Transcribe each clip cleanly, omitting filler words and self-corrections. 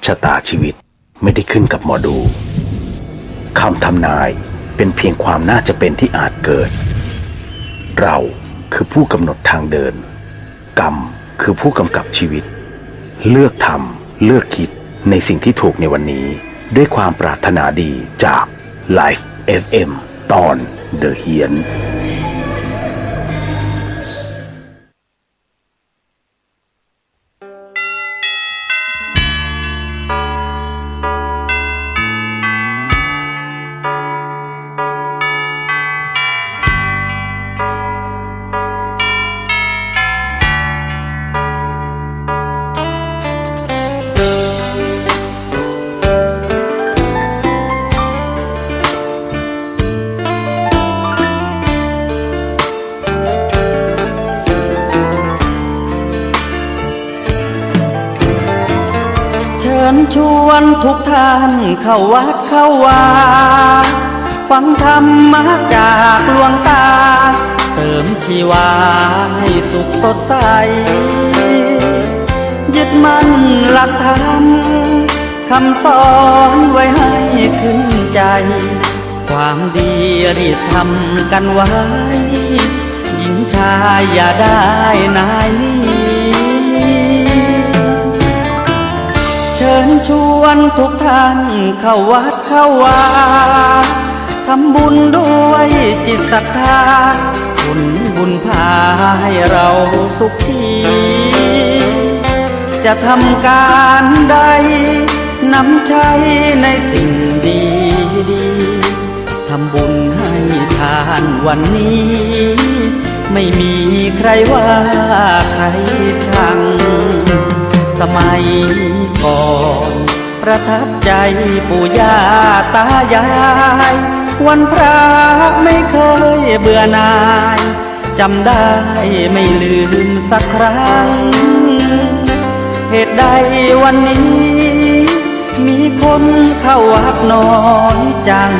ชะตาชีวิตไม่ได้ขึ้นกับหมอดูคำทำนายเป็นเพียงความน่าจะเป็นที่อาจเกิดเราคือผู้กำหนดทางเดินกรรมคือผู้กำกับชีวิตเลือกทำเลือกคิดในสิ่งที่ถูกในวันนี้ด้วยความปรารถนาดีจาก Life FM ตอน The เฮียนเชิญชวนทุกท่านเข้าวัดเข้าวาฟังธรรมะจากหลวงตาเสริมชีวาให้สุขสดใสยึดมั่นหลักธรรมคำสอนไว้ให้ขึ้นใจความดีรีบทำกันไว้หญิงชายอย่าได้นายนี้เชิญชวนทุกท่านเข้าวัดเข้าวาทำบุญด้วยจิตศรัทธาผลบุญพาให้เราสุขีจะทำการใดนำใช้ในสิ่งดีดีทำบุญให้ทานวันนี้ไม่มีใครว่าใครชังสมัยก่อนประทับใจปู่ย่าตายายวันพระไม่เคยเบื่อหน่ายจำได้ไม่ลืมสักครั้งเหตุใดวันนี้มีคนเข้าวัดน้อยจัง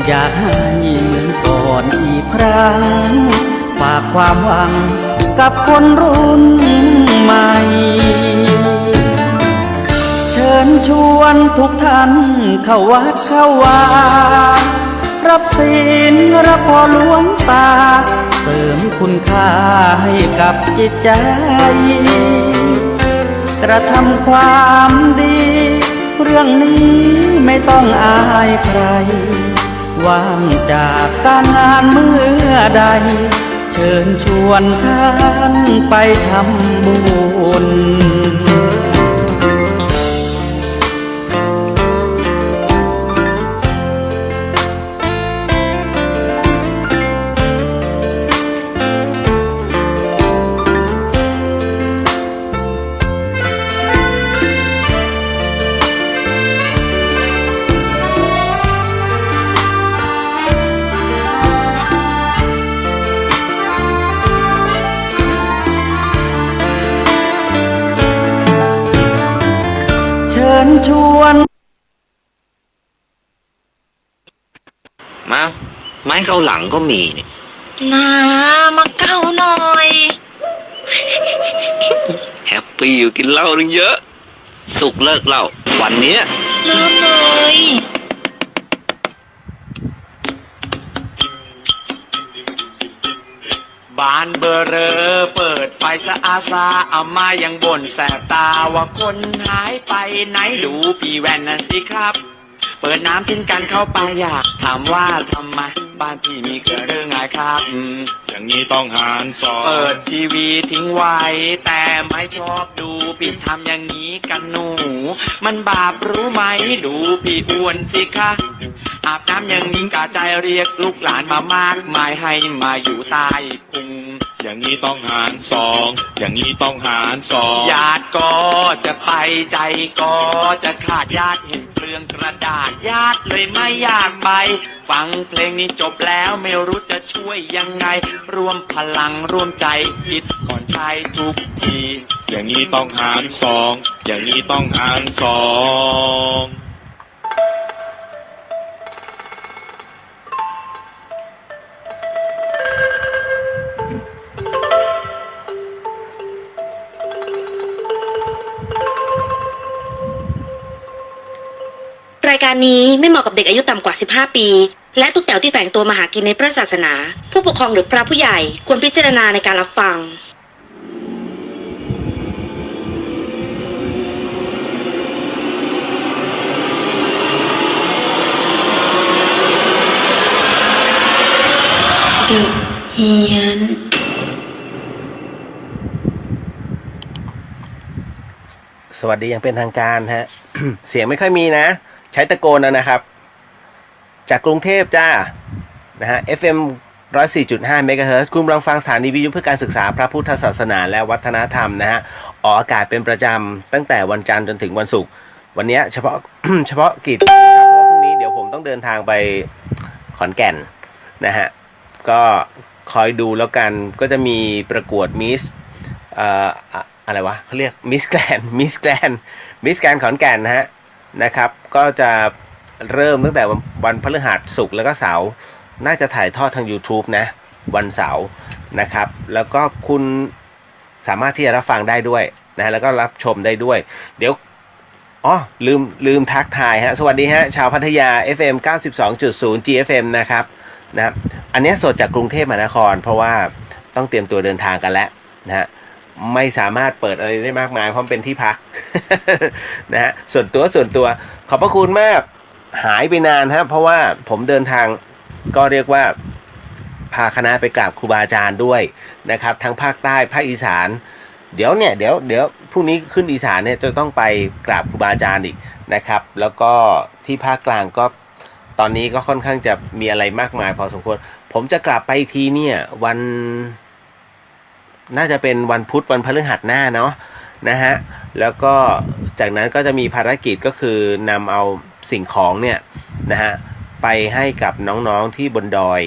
อยากให้เหมือนก่อนอีกครั้งฝากความหวังกับคนรุ่นใหม่เชิญชวนทุกท่านเข้าวัดเข้าวารับศีลรับพรหลวงตาเสริมคุณค่าให้กับจิตใจกระทำความดีเรื่องนี้ไม่ต้องอายใครว่างจากการงานเมื่อใดเชิญชวนท่านไปทำบุญเชิญชวนมาไม้เข้าหลังก็มีนี่นามาเก้าหน่อยแฮปปี้อยู่กินเหล้านึงเยอะสุกเลิกเหล้าวันนี้เริ่มเลยบ้านเบอร์เรอเปิดไฟสะอาซาอามายังบ่นแสบตาว่าคนหายไปไหนดูพี่แว่นนั่นสิครับเปิดน้ำกินกันเข้าไปอยากถามว่าทำไมบ้านพี่มีเกิดเรื่องไงครับอย่างนี้ต้องหารสองเปิดทีวีทิ้งไว้แต่ไม่ชอบดูพี่ทำอย่างนี้กันหนูมันบาปรู้ไหมดูพี่อ้วนสิคะอาบน้ำอย่างนี้กะใจเรียกลูกหลานมามากมายให้มาอยู่ใต้พุงอย่างนี้ต้องหารสองอย่างนี้ต้องหารสองญาติก็จะไปใจก็จะขาดญาติเห็นเปลืองกระดาษญาติเลยไม่อยากไปฟังเพลงนี้จบแล้วไม่รู้จะช่วยยังไงรวมพลังร่วมใจคิดก่อนใช้ทุกทีอย่างนี้ต้องหารสองอย่างนี้ต้องหารสอง รายการนี้ไม่เหมาะกับเด็กอายุต่ำกว่า 15 ปี และตุ๊กแต๋วที่แฝงตัวมาหากินในพระศาสนา ผู้ปกครองหรือพระผู้ใหญ่ควรพิจารณาในการรับฟัง เดอะเฮียน สวัสดีอย่างเป็นทางการฮะ เสียงไม่ค่อยมีนะ ใช้ตะโกนนะครับ จากกรุงเทพจ้านะฮะ FM 104.5 เมกะเฮิรตซ์ คุณกำลังฟังสถานีวิทยุเพื่อการศึกษาพระพุทธศาสนาและวัฒนธรรมนะฮะ ออกอากาศเป็นประจำตั้งแต่วันจันทร์จนถึงวันศุกร์วันนี้เฉพาะ เฉพาะกิจนะครับเพราะว่าพรุ่งนี้เดี๋ยวผมต้องเดินทางไปขอนแก่นนะฮะ ก็คอยดูแล้วกันก็จะมีประกวดมิสอะไรวะเขาเรียกมิสแกรนมิสแกรนขอนแก่นนะครับ ก็จะเริ่มตั้งแต่วันพฤหัสศุกร์แล้วก็เสาร์น่าจะถ่ายทอดทาง YouTube นะวันเสาร์นะครับแล้วก็คุณสามารถที่จะรับฟังได้ด้วยนะแล้วก็รับชมได้ด้วยเดี๋ยวลืมทักทายฮะสวัสดีฮะชาวพัทยา FM 92.0 GFM นะครับอันนี้สดจากกรุงเทพมหานครเพราะว่าต้องเตรียมตัวเดินทางกันแล้วนะฮะไม่สามารถเปิดอะไรได้มากมายเพราะเป็นที่พัก นะฮะส่วนตัวขอบพระคุณมากหายไปนานฮะเพราะว่าผมเดินทางก็เรียกว่าพาคณะไปกราบครูบาอาจารย์ด้วยนะครับทั้งภาคใต้ภาคอีสานเดี๋ยวพรุ่งนี้ขึ้นอีสานเนี่ยจะต้องไปกราบครูบาอาจารย์อีกนะครับแล้วก็ที่ภาคกลางก็ตอนนี้ก็ค่อนข้างจะมีอะไรมากมายพอสมควรผมจะกลับไปทีเนี่ยวันน่าจะเป็นวันพุธวันพฤหัสหน้าเนาะนะฮะแล้วก็จากนั้นก็จะมีภารกิจก็คือนำเอาสิ่งของเนี่ยนะฮะไปให้กับน้องๆที่บนดอย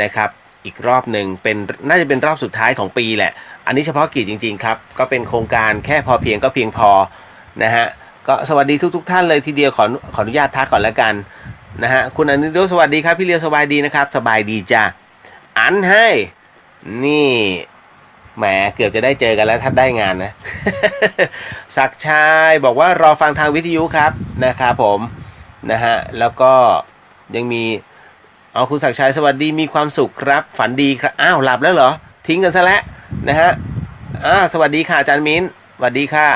นะครับอีกรอบหนึ่งเป็นน่าจะเป็นรอบสุดท้ายของปีแหละอันนี้เฉพาะกิจจริงๆครับก็เป็นโครงการแค่พอเพียงก็เพียงพอนะฮะก็สวัสดีทุกท่านเลยทีเดียวขออนุญาตทักก่อนแล้วกันนะฮะคุณอนุรุสวัสดีครับพี่เลียวสบายดีนะครับสบายดีจ้ะอันให้นี่แหมเกือบจะได้เจอกันแล้วถ้าได้งานนะ ศักดิ์ชัยบอกว่ารอฟังทางวิทยุครับนะครับผมนะฮะแล้วก็ยังมีคุณศักดิ์ชัยสวัสดีมีความสุขครับฝันดีครับอ้าวหลับแล้วเหรอทิ้งกันซะแล้วนะฮะสวัสดีค่ะอาจารย์มิ้นสวัสดีค่ะ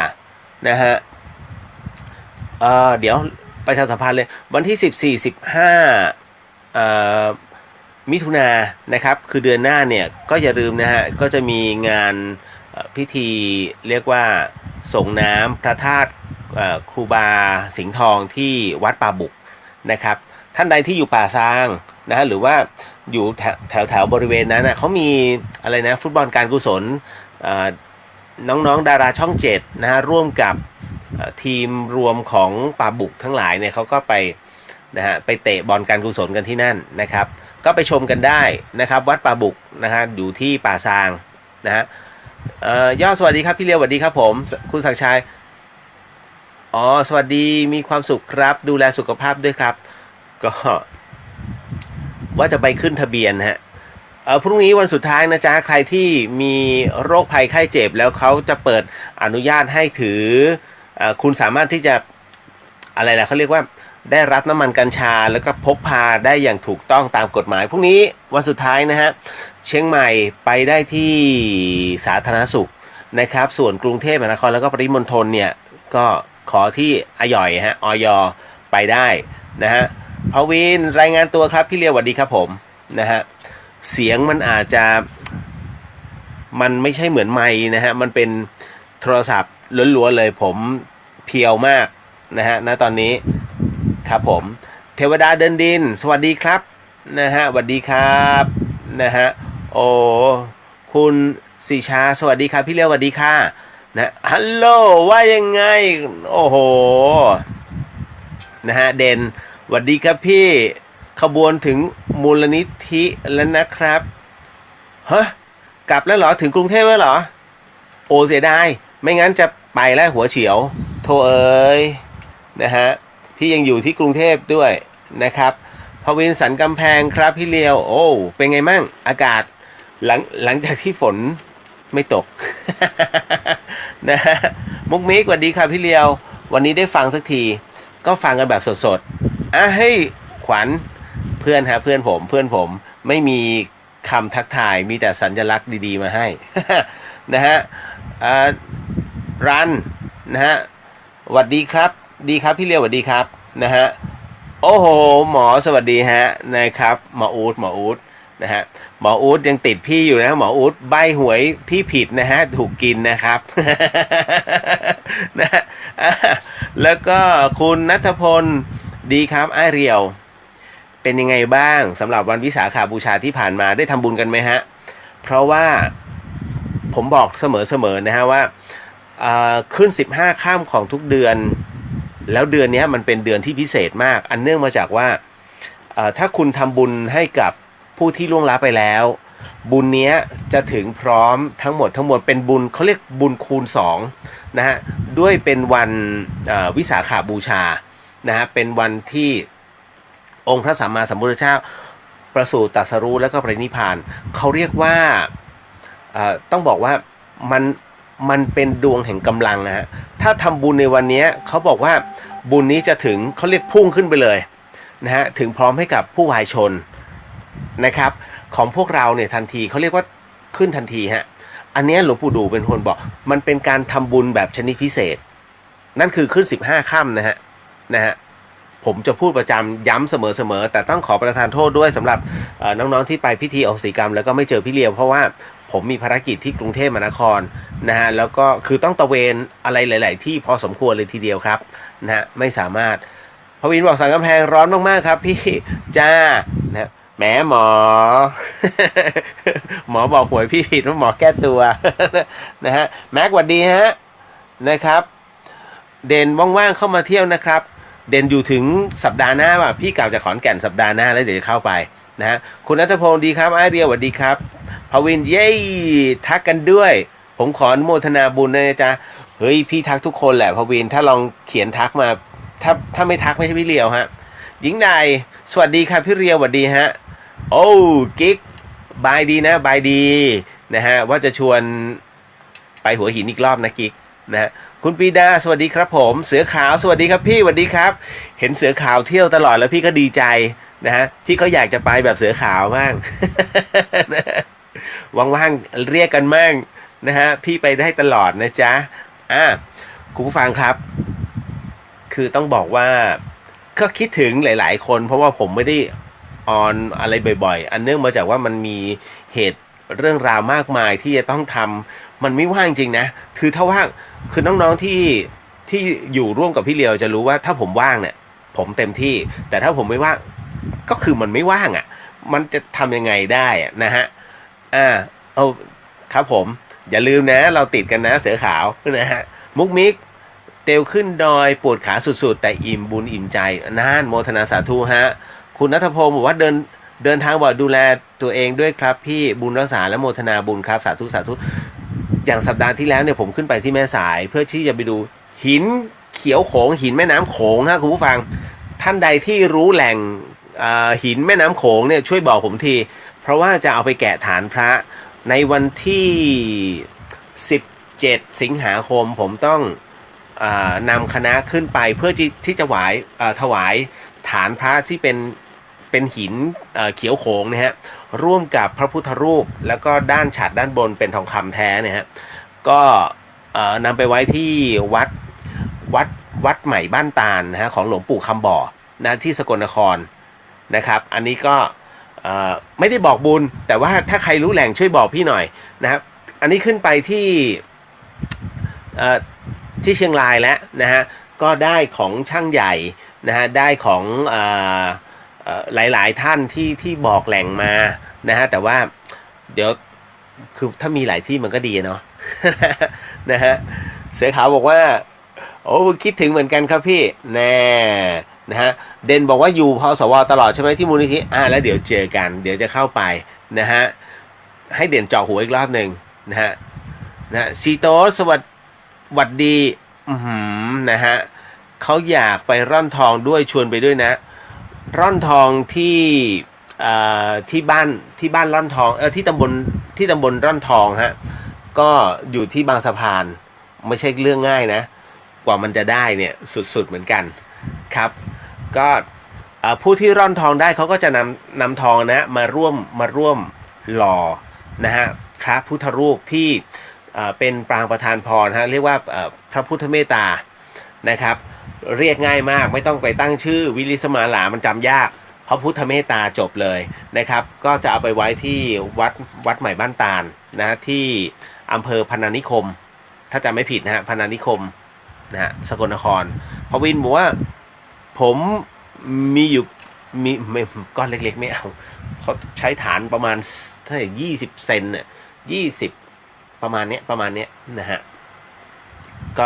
นะฮะเดี๋ยวประชาสัมพันธ์เลยวันที่14-15มิถุนายนนะครับคือเดือนหน้าเนี่ยก็อย่าลืมนะฮะก็จะมีงานพิธีเรียกว่าส่งน้ำพระธาตุครูบาสิงห์ทองที่วัดป่าบุกนะครับท่านใดที่อยู่ป่าซางนะฮะหรือว่าอยู่แถวบริเวณนั้นนะเขามีอะไรนะฟุตบอลการกุศลน้องๆดาราช่อง7นะฮะร่วมกับทีมรวมของป่าบุกทั้งหลายเนี่ยเขาก็ไปนะฮะไปเตะบอลการกุศลกันที่นั่นนะครับก็ไปชมกันได้นะครับวัดป่าบุกนะฮะอยู่ที่ป่าซางนะฮะยอดสวัสดีครับพี่เลียวสวัสดีครับผมคุณศักดิ์ชัยสวัสดีมีความสุขครับดูแลสุขภาพด้วยครับก็ว่าจะไปขึ้นทะเบียนฮะพรุ่งนี้วันสุดท้ายนะจ๊ะใครที่มีโรคภัยไข้เจ็บแล้วเขาจะเปิดอนุญาตให้ถือคุณสามารถที่จะอะไรล่ะเขาเรียกว่าได้รับน้ำมันกัญชาแล้วก็พกพาได้อย่างถูกต้องตามกฎหมายพรุ่งนี้วันสุดท้ายนะฮะเชียงใหม่ไปได้ที่สาธารณสุขนะครับส่วนกรุงเทพมหานครแล้วก็ปริมณฑลเนี่ยก็ขอที่อย่อยฮะอย.ไปได้นะฮะพวินรายงานตัวครับพี่เลียวสวัสดีครับผมนะฮะเสียงมันอาจจะมันไม่ใช่เหมือนไมค์นะฮะมันเป็นโทรศัพท์ล้วนๆเลยผมเพียวมากนะฮะณตอนนี้ครับผมเทวดาเดินดินสวัสดีครับนะฮะสวัสดีครับนะฮะโอ้คุณสิชาสวัสดีครับพี่เลียวสวัสดีค่ะนะฮัลโหลว่ายังไงโอ้โหนะฮะเด่นสวัสดีครับพี่ขบวนถึงมูลนิธิแล้วนะครับฮะกลับแล้วเหรอถึงกรุงเทพแล้วเหรอโอ้เสียดายไม่งั้นจะไปแล้วหัวเฉียวโทเอ้ยนะฮะพี่ยังอยู่ที่กรุงเทพด้วยนะครับพวินสันกำแพงครับพี่เลียวโอ้เป็นไงมั่งอากาศหลังจากที่ฝนไม่ตก นะฮะมุกมิกสวัสดีครับพี่เลียววันนี้ได้ฟังสักทีก็ฟังกันแบบสด เฮ้ยขวัญเพื่อนฮะเพื่อนผมไม่มีคำทักทายมีแต่สัญลักษณ์ดีๆมาให้ นะฮะรันนะฮะสวัสดีครับดีครับพี่เลียวสวัสดีครับนะฮะโอ้โหหมอสวัสดีฮะนะครับหมออู๊ดนะฮะหมออู๊ดยังติดพี่อยู่นะหมออู๊ดใบหวยพี่ผิดนะฮะถูกกินนะครับ นะแล้วก็คุณณัฐพลดีครับไอเรียวเป็นยังไงบ้างสำหรับวันวิสาขบูชาที่ผ่านมาได้ทำบุญกันไหมฮะเพราะว่าผมบอกเสมอนะฮะว่าขึ้น15ค่ำของทุกเดือนแล้วเดือนนี้มันเป็นเดือนที่พิเศษมากอันเนื่องมาจากว่าถ้าคุณทำบุญให้กับผู้ที่ล่วงลับไปแล้วบุญนี้จะถึงพร้อมทั้งหมดเป็นบุญเขาเรียกบุญคูณ2นะฮะด้วยเป็นวันวิสาขบูชานะฮะเป็นวันที่องค์พระสัมมาสัมพุทธเจ้าประสูติตรัสรู้แล้วก็ปรินิพพานเขาเรียกว่าต้องบอกว่ามันเป็นดวงแห่งกำลังนะฮะถ้าทำบุญในวันนี้เขาบอกว่าบุญนี้จะถึงเขาเรียกพุ่งขึ้นไปเลยนะฮะถึงพร้อมให้กับผู้วายชนนะครับของพวกเราเนี่ยทันทีเขาเรียกว่าขึ้นทันทีฮะอันนี้หลวงปู่ดูเป็นคนบอกมันเป็นการทำบุญแบบชนิดพิเศษนั่นคือขึ้น15ค่ำนะฮะผมจะพูดประจำย้ำเสมอแต่ต้องขอประทานโทษด้วยสำหรับน้องๆที่ไปพิธีอโหสิกรรมแล้วก็ไม่เจอพี่เลียวเพราะว่าผมมีภารกิจที่กรุงเทพมหานครนะฮะแล้วก็คือต้องตะเวนอะไรหลายๆที่พอสมควรเลยทีเดียวครับนะฮะไม่สามารถพวินบอกสันกำแพงร้อนมากๆครับพี่จ้านะแหมหมอ หมอบอกหวยพี่ผิดว่าหมอแก้ตัว นะฮะแม็กสวัสดีฮะนะครับเด่นว่างๆเข้ามาเที่ยวนะครับเด่นอยู่ถึงสัปดาห์หน้าว่ะพี่กล่าวจะขอนแก่นสัปดาห์หน้าแล้วเดี๋ยวจะเข้าไปนะฮะคุณณัฐพงศ์ดีครับไอเรียวสวัสดีครับพวินเย้ทักกันด้วยผมขออนุโมทนาบุญนะจ๊ะเฮ้ยพี่ทักทุกคนแหละพวินถ้าลองเขียนทักมาถ้าไม่ทักไม่ใช่พี่เรียวฮะหญิงใดสวัสดีครับพี่เรียวสวัสดีฮะโอ้กิ๊กบายดีนะบายดีนะฮะว่าจะชวนไปหัวหินอีกรอบนะกิ๊กนะฮะคุณปีดาสวัสดีครับผมเสือขาวสวัสดีครับพี่สวัสดีครับเห็นเสือขาวเที่ยวตลอดแล้วพี่ก็ดีใจนะฮะพี่ก็อยากจะไปแบบเสือขาวบ้าง ว่างๆเรียกกันมั่งนะฮะพี่ไปได้ตลอดนะจ๊ะคุณผู้ฟังครับคือต้องบอกว่าก็คิดถึงหลายๆคนเพราะว่าผมไม่ได้ออนอะไรบ่อยๆอันเนื่องมาจากว่ามันมีเหตุเรื่องราวมากมายที่จะต้องทำมันไม่ว่างจริงนะคือถ้าว่างคือน้องๆที่อยู่ร่วมกับพี่เลียวจะรู้ว่าถ้าผมว่างเนี่ยผมเต็มที่แต่ถ้าผมไม่ว่างก็คือมันไม่ว่างอ่ะมันจะทำยังไงได้นะฮะเอาครับผมอย่าลืมนะเราติดกันนะเสือขาวนะฮะมุกมิกเตลขึ้นดอยปวดขาสุดๆแต่อิ่มบุญอิ่มใจน่านโมทนาสาธุฮะคุณณัฐพงศ์บอกว่าเดินทางบ่อยดูแลตัวเองด้วยครับพี่บุญรักษาและโมทนาบุญครับสาธุอย่างสัปดาห์ที่แล้วเนี่ยผมขึ้นไปที่แม่สายเพื่อที่จะไปดูหินเขียวโขงหินแม่น้ำโขงฮะคุณผู้ฟังท่านใดที่รู้แหล่งหินแม่น้ำโขงเนี่ยช่วยบอกผมทีเพราะว่าจะเอาไปแกะฐานพระในวันที่17สิงหาคมผมต้องนำคณะขึ้นไปเพื่อที่จะถวายฐานพระที่เป็นหินเขียวโขงนะฮะร่วมกับพระพุทธรูปแล้วก็ด้านฉัตรด้านบนเป็นทองคำแท้เนี่ยฮะก็นำไปไว้ที่วัดใหม่บ้านตาลนะฮะของหลวงปู่คำบ่อนะที่สกลนครนะครับอันนี้ก็ไม่ได้บอกบุญแต่ว่าถ้าใครรู้แหล่งช่วยบอกพี่หน่อยนะครับอันนี้ขึ้นไปที่เชียงรายแล้วนะฮะก็ได้ของช่างใหญ่นะฮะได้ของหลายๆท่านที่บอกแหล่งมานะฮะแต่ว่าเดี๋ยวคือถ้ามีหลายที่มันก็ดีเนาะ นะฮะเสือขาวบอกว่าโอ้คิดถึงเหมือนกันครับพี่แน่นะฮะเด่นบอกว่าอยู่พสวตลอดใช่ไหมที่มูลนิธิแล้วเดี๋ยวเจอกันเดี๋ยวจะเข้าไปนะฮะให้เด่นเจาะหัวอีกรอบหนึ่งนะฮะซีโตสวัสดีนะฮะเขาอยากไปร่อนทองด้วยชวนไปด้วยนะร่อนทองที่บ้านร่อนทองที่ตำบลร่อนทองฮะก็อยู่ที่บางสะพานไม่ใช่เรื่องง่ายนะกว่ามันจะได้เนี่ยสุดๆเหมือนกันครับก็ ผู้ที่ร่อนทองได้เขาก็จะนำทองนะมาร่วมหล่อนะฮะพระพุทธรูปที่เป็นปรางประทานพรฮะเรียกว่าพระพุทธเมตตานะครับเรียกง่ายมากไม่ต้องไปตั้งชื่อวิริสมาหลามันจำยากพระพุทธเมตตาจบเลยนะครับก็จะเอาไปไว้ที่วัดใหม่บ้านตาลนะที่อำเภอพนานิคมถ้าจำไม่ผิดนะฮะพนานิคมนะฮะสกลนครพวินบอกว่าผมมีอยู่ไม่ก้อนเล็กๆไม่เอาเขาใช้ฐานประมาณเท่าไหร่20 เซนเนี่ย20ประมาณเนี้ยนะฮะก็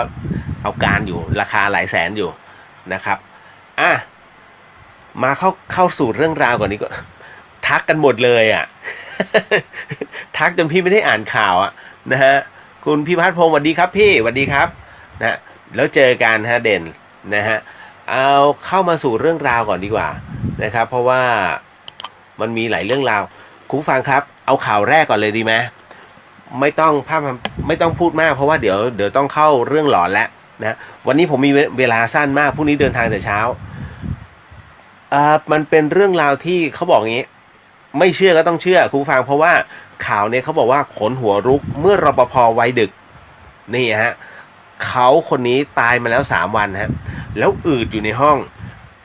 เอาการอยู่ราคาหลายแสนอยู่นะครับมาเข้าสู่เรื่องราวก่อนนี้ก็ทักกันหมดเลยอ่ะ ทักจนพี่ไม่ได้อ่านข่าวอ่ะนะฮะคุณพี่พัฒน์พงศ์สวัสดีครับพี่สวัสดีครับนะแล้วเจอกันฮะเด่นนะฮะเอาเข้ามาสู่เรื่องราวก่อนดีกว่านะครับเพราะว่ามันมีหลายเรื่องราวคุณผู้ฟังครับเอาข่าวแรกก่อนเลยดีไหมไม่ต้องพูดมากเพราะว่าเดี๋ยวต้องเข้าเรื่องหลอนแล้วนะวันนี้ผมมีเวลาสั้นมากพรุ่งนี้เดินทางแต่เช้ามันเป็นเรื่องราวที่เขาบอกอย่างนี้ไม่เชื่อก็ต้องเชื่อคุณผู้ฟังเพราะว่าข่าวเนี่ยเขาบอกว่าขนหัวรุกเมื่อรปภ.วัยดึกนี่ฮะเขาคนนี้ตายมาแล้ว3 วันฮะแล้วอืดอยู่ในห้อง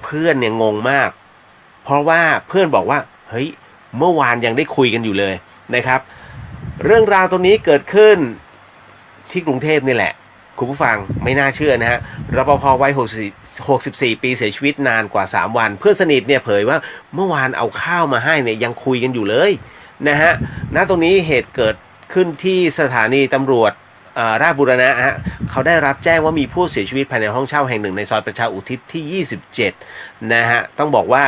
เพื่อนเนี่ยงงมากเพราะว่าเพื่อนบอกว่าเฮ้ยเมื่อวานยังได้คุยกันอยู่เลยนะครับเรื่องราวตรงนี้เกิดขึ้นที่กรุงเทพนี่แหละคุณผู้ฟังไม่น่าเชื่อนะฮะรปภ.วัย64 ปีเสียชีวิตนานกว่า3 วันเพื่อนสนิทเนี่ยเผยว่าเมื่อวานเอาข้าวมาให้เนี่ยยังคุยกันอยู่เลยนะฮะณตรงนี้เหตุเกิดขึ้นที่สถานีตำรวจราชบุรณะฮะเขาได้รับแจ้งว่ามีผู้เสียชีวิตภายในห้องเช่าแห่งหนึ่งในซอยประชาอุทิศที่27นะฮะต้องบอกว่า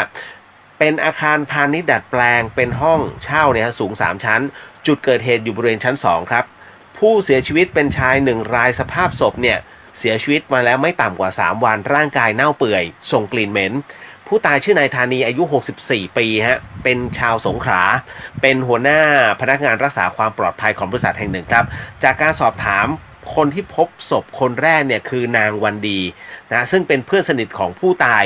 เป็นอาคารพาณิชย์ดัดแปลงเป็นห้องเช่าเนี่ยสูง3 ชั้นจุดเกิดเหตุอยู่บริเวณชั้น2ครับผู้เสียชีวิตเป็นชาย1 รายสภาพศพเนี่ยเสียชีวิตมาแล้วไม่ต่ำกว่า3 วันร่างกายเน่าเปื่อยส่งกลิ่นเหม็นผู้ตายชื่อนายธานีอายุ64 ปีฮะเป็นชาวสงขลาเป็นหัวหน้าพนักงานรักษาความปลอดภัยของบริษัทแห่งหนึ่งครับจากการสอบถามคนที่พบศพคนแรกเนี่ยคือนางวันดีนะซึ่งเป็นเพื่อนสนิทของผู้ตาย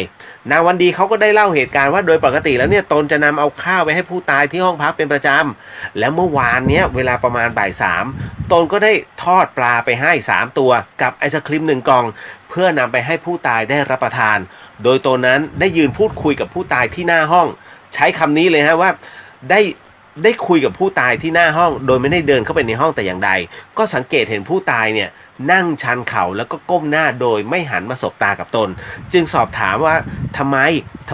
นางวันดีเขาก็ได้เล่าเหตุการณ์ว่าโดยปกติแล้วเนี่ยตนจะนำเอาข้าวไปให้ผู้ตายที่ห้องพักเป็นประจำแล้วเมื่อวานเนี้ยเวลาประมาณบ่าย 3ตนก็ได้ทอดปลาไปให้3 ตัวกับไอศครีม1 กล่องเพื่อนำไปให้ผู้ตายได้รับประทานโดยตนนั้นได้ยืนพูดคุยกับผู้ตายที่หน้าห้องใช้คำนี้เลยฮะว่าได้คุยกับผู้ตายที่หน้าห้องโดยไม่ได้เดินเข้าไปในห้องแต่อย่างใดก็สังเกตเห็นผู้ตายเนี่ยนั่งชันเข่าแล้วก็ก้มหน้าโดยไม่หันมาสบตากับตนจึงสอบถามว่าทำ